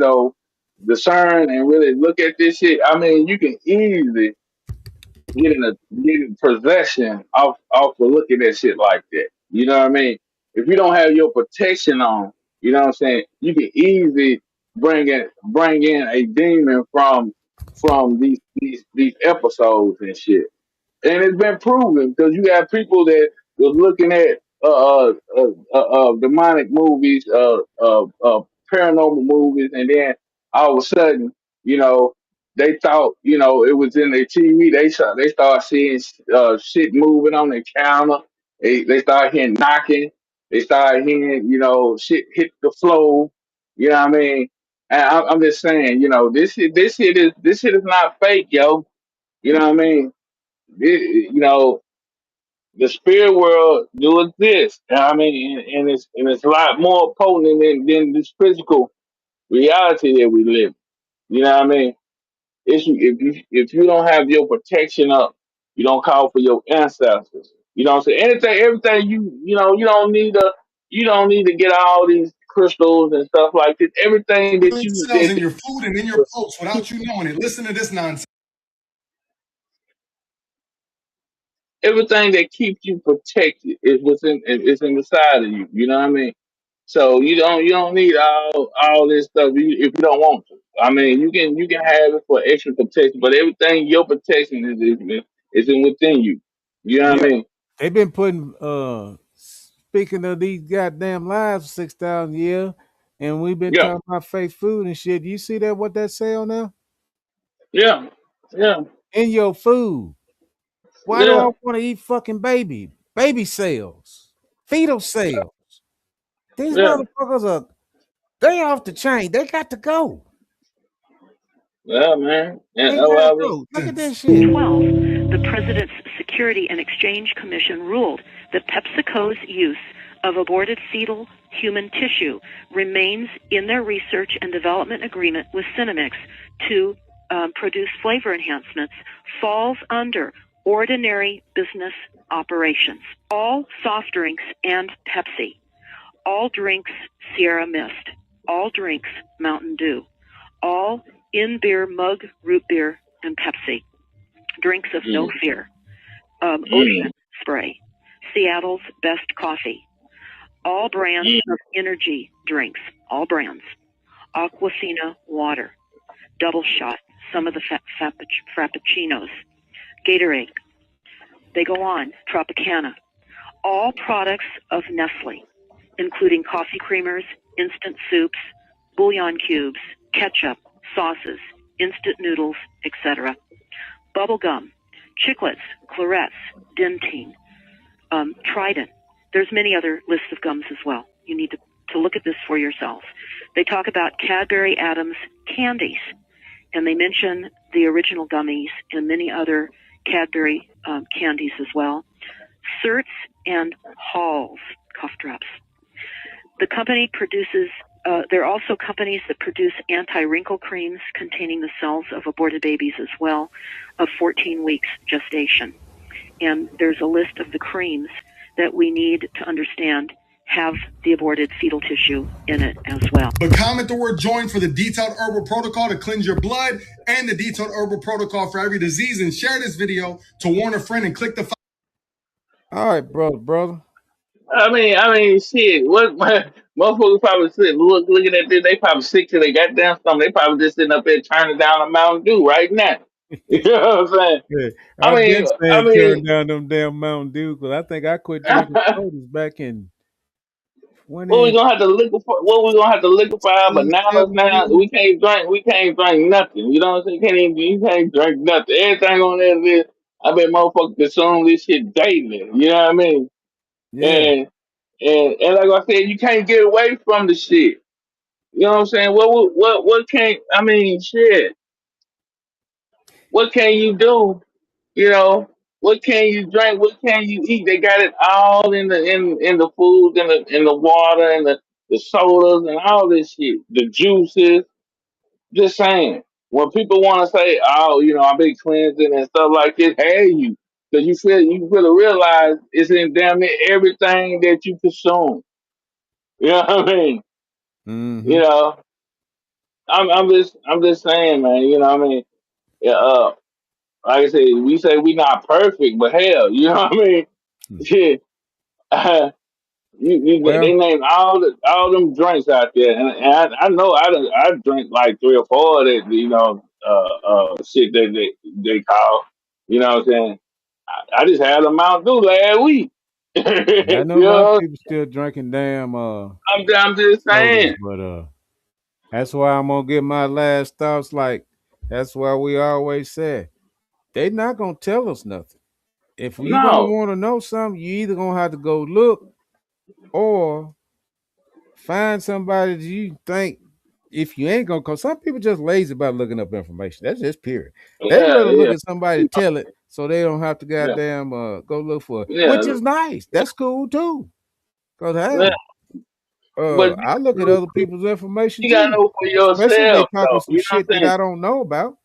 Speaker 8: discern and really look at this shit, I mean you can easily get in possession off of looking at shit like that. You know what I mean? If you don't have your protection on, you know what I'm saying, you can easily bring in a demon from these episodes and shit. And it's been proven because you got people that was looking at demonic movies, paranormal movies, and then all of a sudden, you know, they thought, it was in their TV. They start seeing shit moving on their counter. They start hearing knocking. They start hearing, shit hit the floor. You know what I mean? And I'm just saying, this shit is not fake, yo. You know what I mean? The spirit world do exist. I mean, and it's a lot more potent than this physical reality that we live. You know what I mean? If you don't have your protection up, you don't call for your ancestors. You know what I'm saying? Everything you don't need to get all these crystals and stuff like this. Everything that you
Speaker 13: cells in your food and in your pulse without you knowing it. Listen to this nonsense.
Speaker 8: everything that keeps you protected is inside of you. You know what I mean? So you don't need all this stuff if you don't want to. I mean, you can have it for extra protection, but everything your protection is in within you. You know what I
Speaker 7: Yeah,
Speaker 8: mean?
Speaker 7: they've been putting speaking of these goddamn lives for 6,000 years, and we've been
Speaker 8: Yeah,
Speaker 7: talking about fake food and shit. You see that what that say on there?
Speaker 8: yeah, yeah,
Speaker 7: In your food. Why do I
Speaker 8: yeah,
Speaker 7: want to eat fucking baby cells, fetal cells? These
Speaker 8: yeah,
Speaker 7: motherfuckers they off the chain. They got to go.
Speaker 8: yeah, man. And
Speaker 7: They
Speaker 8: that's
Speaker 7: gotta
Speaker 8: why we.
Speaker 7: go. Look at this shit.
Speaker 14: 12, the President's Security and Exchange Commission ruled that PepsiCo's use of aborted fetal human tissue remains in their research and development agreement with Cinemix to produce flavor enhancements falls under ordinary business operations. All soft drinks and Pepsi, all drinks Sierra Mist, all drinks Mountain Dew, all in-beer mug root beer and Pepsi, drinks of no fear, Ocean Spray, Seattle's Best Coffee, all brands of energy drinks, all brands, Aquafina water, Double Shot, some of the Frappuccinos, Gatorade, they go on, Tropicana, all products of Nestle, including coffee creamers, instant soups, bouillon cubes, ketchup, sauces, instant noodles, etc. Bubble gum, Chiclets, Clarets, Dentyne, Trident. There's many other lists of gums as well. You need to look at this for yourself. They talk about Cadbury Adams candies, and they mention the original gummies and many other Cadbury candies as well. Certs and Halls cough drops. The company produces, there are also companies that produce anti-wrinkle creams containing the cells of aborted babies as well, of 14 weeks gestation. And there's a list of the creams that we need to understand have the aborted fetal tissue in it as well.
Speaker 13: But comment the word join for the detailed herbal protocol to cleanse your blood and the detailed herbal protocol for every disease, and share this video to warn a friend and click the
Speaker 7: All right, brother.
Speaker 8: I mean, shit. What motherfuckers probably sit looking at this? They probably sick to their goddamn stomach. They probably just sitting up there turning down a Mountain Dew right now. You know what I'm saying?
Speaker 7: Yeah,
Speaker 8: I
Speaker 7: I've
Speaker 8: mean,
Speaker 7: been
Speaker 8: I
Speaker 7: saying turn
Speaker 8: mean,
Speaker 7: down them damn Mountain Dew because I think I quit drinking sodas back in
Speaker 8: what we
Speaker 7: 20,
Speaker 8: gonna have to liquefy? What we gonna have to liquefy our bananas now?
Speaker 7: 17.
Speaker 8: We can't drink. We can't drink nothing. You know what I'm saying? You can't drink nothing. Everything on there is. I bet motherfuckers consume this shit daily. You know what I mean?
Speaker 7: Yeah.
Speaker 8: And like I said, you can't get away from the shit. You know what I'm saying? What can't? I mean, shit. What can you do? You know, what can you drink? What can you eat? They got it all in the foods, in the water, and the sodas, and all this shit. The juices. Just saying. When people want to say, "Oh, I've been cleansing and stuff like this," hey, because you feel to realize it's in damn near everything that you consume. You know what I mean?
Speaker 7: Mm-hmm.
Speaker 8: You know, I'm just saying, man. You know what I mean? Yeah. Like I said, we say we not perfect, but hell, you know what I mean? Shit. They
Speaker 7: Well,
Speaker 8: name all them drinks out there, and I know I drink like 3 or 4 of that, shit that they call. You know what I'm saying? I just had a Mount Dew last week.
Speaker 7: I know a
Speaker 8: You
Speaker 7: lot of
Speaker 8: know,
Speaker 7: people still drinking damn
Speaker 8: I'm just
Speaker 7: sodas,
Speaker 8: saying.
Speaker 7: but that's why I'm gonna get my last thoughts. Like that's why we always say they not gonna tell us nothing. If you gonna
Speaker 8: No,
Speaker 7: want to know something, you either gonna have to go look or find somebody that you think. If you ain't gonna, cause some people just lazy about looking up information. That's just period. They
Speaker 8: yeah,
Speaker 7: rather look
Speaker 8: yeah,
Speaker 7: at somebody tell it so they don't have to
Speaker 8: yeah,
Speaker 7: goddamn go look for it,
Speaker 8: yeah,
Speaker 7: which is nice. That's cool too. Cause
Speaker 8: yeah.
Speaker 7: hey,
Speaker 8: But
Speaker 7: I look at other people's information
Speaker 8: you gotta
Speaker 7: too,
Speaker 8: know for
Speaker 7: especially if they
Speaker 8: yourself,
Speaker 7: talking
Speaker 8: though.
Speaker 7: some
Speaker 8: You know what
Speaker 7: shit
Speaker 8: I'm
Speaker 7: that
Speaker 8: saying?
Speaker 7: I don't know about.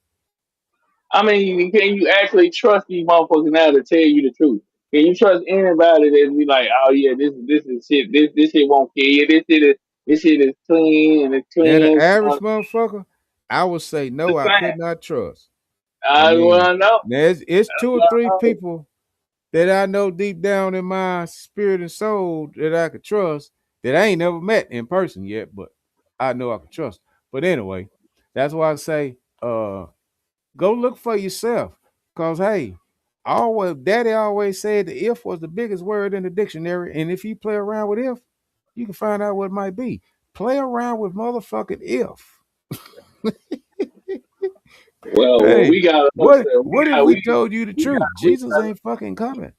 Speaker 8: I mean, can you actually trust these motherfuckers now to tell you the truth? Can you trust anybody that be like, oh yeah, this is shit. This shit won't kill you. This shit is. This shit is clean and it's
Speaker 7: Now the
Speaker 8: clean.
Speaker 7: average motherfucker, I would say
Speaker 8: The
Speaker 7: no, I
Speaker 8: same.
Speaker 7: could not trust. I
Speaker 8: I
Speaker 7: mean,
Speaker 8: wanna know.
Speaker 7: now it's
Speaker 8: That's
Speaker 7: two or
Speaker 8: what
Speaker 7: three
Speaker 8: I heard.
Speaker 7: people that I know deep down in my spirit and soul that I could trust that I ain't never met in person yet, but I know I can trust. But anyway, that's why I say, go look for yourself. Cause hey, always daddy always said the if was the biggest word in the dictionary. And if you play around with if, you can find out what it might be. Play around with motherfucking if.
Speaker 8: Well,
Speaker 7: Hey,
Speaker 8: we got
Speaker 7: what
Speaker 8: another.
Speaker 7: what if we told you the truth? Jesus ain't fucking coming.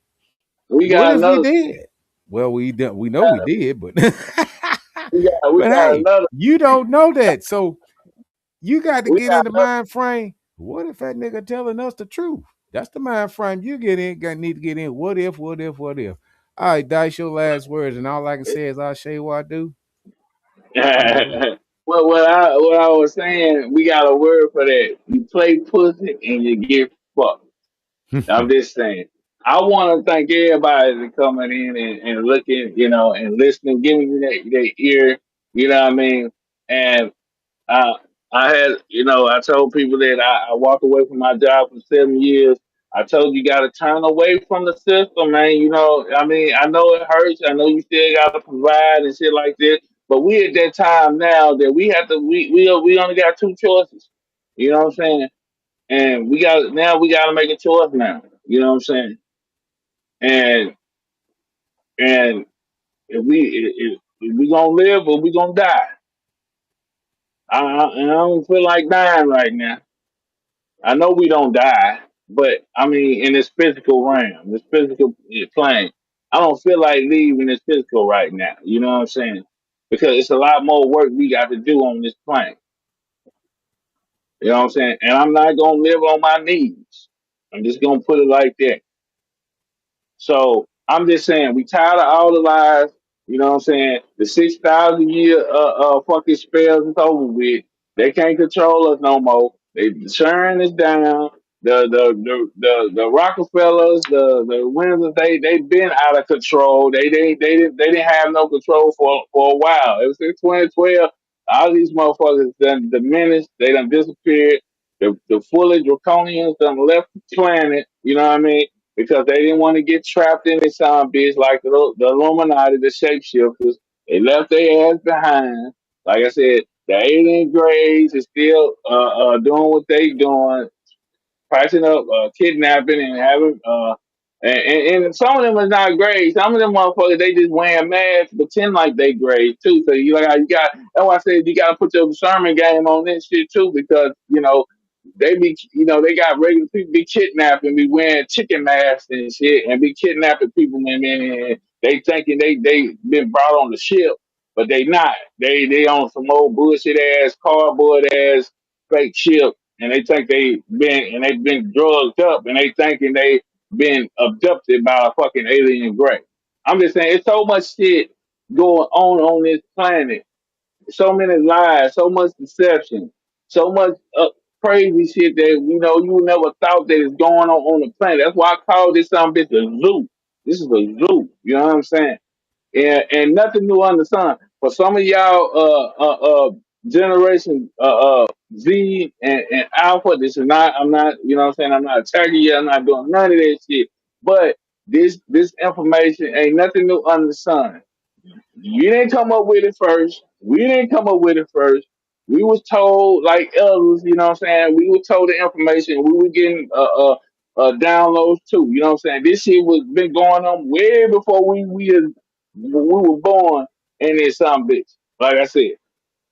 Speaker 8: We
Speaker 7: What
Speaker 8: got
Speaker 7: if we
Speaker 8: another.
Speaker 7: did? Well, we know we did, but
Speaker 8: We
Speaker 7: but
Speaker 8: got
Speaker 7: hey,
Speaker 8: another.
Speaker 7: you don't know that. So you got to
Speaker 8: We
Speaker 7: get
Speaker 8: got
Speaker 7: in the mind frame. What if that nigga telling us the truth? That's the mind frame you get in, need to get in. What if, what if, what if? All right, Dice, your last words, and all I can say is I'll show you what I do.
Speaker 8: Well, what I was saying, we got a word for that. You play pussy and you get fucked. I'm just saying. I want to thank everybody for coming in and looking, and listening, giving me that ear. You know what I mean? And I I had, I told people that I walked away from my job for 7 years. I told you got to turn away from the system, man. I mean, I know it hurts. I know you still got to provide and shit like this. But we at that time now that we have to, we only got two choices. You know what I'm saying? And we got to make a choice now. You know what I'm saying? And and if we gonna live or we gonna die, and I don't feel like dying right now. I know we don't die, but I mean, in this physical realm, this physical plane, I don't feel like leaving this physical right now. You know what I'm saying? Because it's a lot more work we got to do on this plane. You know what I'm saying? And I'm not gonna live on my knees. I'm just gonna put it like that. So I'm just saying, we tired of all the lies. You know what I'm saying? The 6,000 year fucking spells is over with. They can't control us no more. They sharing us down. The Rockefellers, the Windsors, they been out of control. They didn't have no control for a while. It was in 2012. All these motherfuckers done diminished. They done disappeared. The fully draconians done left the planet. You know what I mean? Because they didn't want to get trapped in this bitch like the Illuminati, the shapeshifters. They left their ass behind. Like I said, the alien grays is still doing what they doing, pricing up kidnapping and having and some of them is not great. Some of them motherfuckers they just wearing masks, pretend like they great too. So you got that's why I said you got to put your discernment game on this shit too, because they got regular people be kidnapping, be wearing chicken masks and shit, and be kidnapping people and they thinking they been brought on the ship, but they not. They on some old bullshit ass cardboard ass fake ship, and they think they've been drugged up, and they thinking they been abducted by a fucking alien gray. I'm just saying, it's so much shit going on this planet, so many lies, so much deception, so much crazy shit that you would never thought that is going on the planet. That's why I call this some bitch a zoo. This is a zoo. You know what I'm saying? And nothing new under the sun. For some of y'all, generation Z and Alpha, this is not. I'm not. You know what I'm saying? I'm not attacking you. I'm not doing none of that shit. But this information ain't nothing new under the sun. You didn't come up with it first. We didn't come up with it first. We was told like others, you know what I'm saying? We were told the information. We were getting downloads too. You know what I'm saying? This shit was been going on way before we were born in this some bitch. Like I said.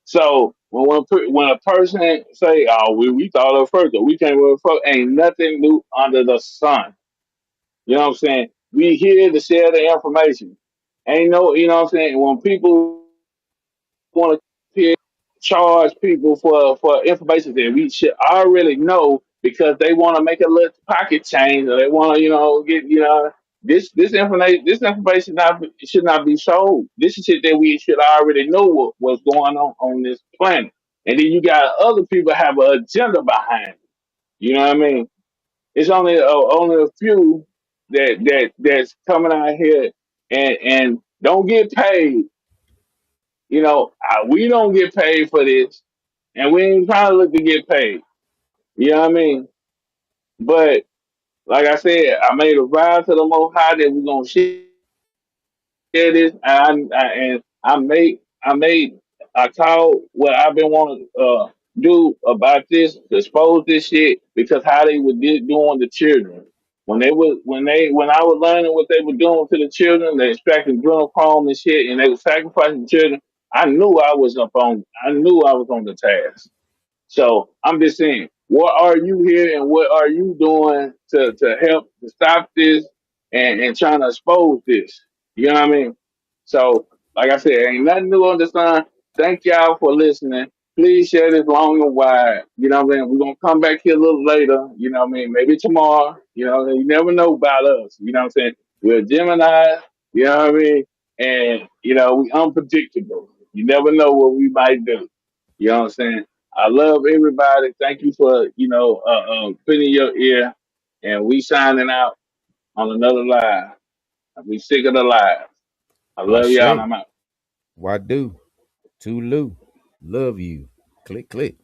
Speaker 8: So when a person say, "Oh, we thought of it first, or we came with it first," ain't nothing new under the sun. You know what I'm saying? We here to share the information. Ain't no, you know what I'm saying? When people want to charge people for information that we should already know because they want to make a little pocket change or they want to, get, this information should not be sold. This is shit that we should already know what's going on this planet. And then you got other people have an agenda behind it. You know what I mean? It's only a few that's coming out here and don't get paid. we don't get paid for this, and we ain't trying to look to get paid. You know what I mean? But like I said, I made a vow to the Most High that we're gonna share this, I called what I've been wanting to do about this, to expose this shit, because how they were doing the children. When I was learning what they were doing to the children, they extracting adrenochrome and shit, and they were sacrificing children. I knew I was on the task. So I'm just saying, what are you here and what are you doing to help to stop this and trying to expose this? You know what I mean? So, like I said, ain't nothing new on the sun. Thank y'all for listening. Please share this long and wide. You know what I mean? We're gonna come back here a little later, you know what I mean? Maybe tomorrow. You know what I mean? You never know about us. You know what I'm saying? We're Gemini, you know what I mean? And we unpredictable. You never know what we might do. You know what I'm saying? I love everybody. Thank you for putting your ear, and we signing out on another live. We sick of the live. I love y'all. And
Speaker 15: Ashe.
Speaker 8: I'm out.
Speaker 15: Wadu. Tulu. Love you. Click, click.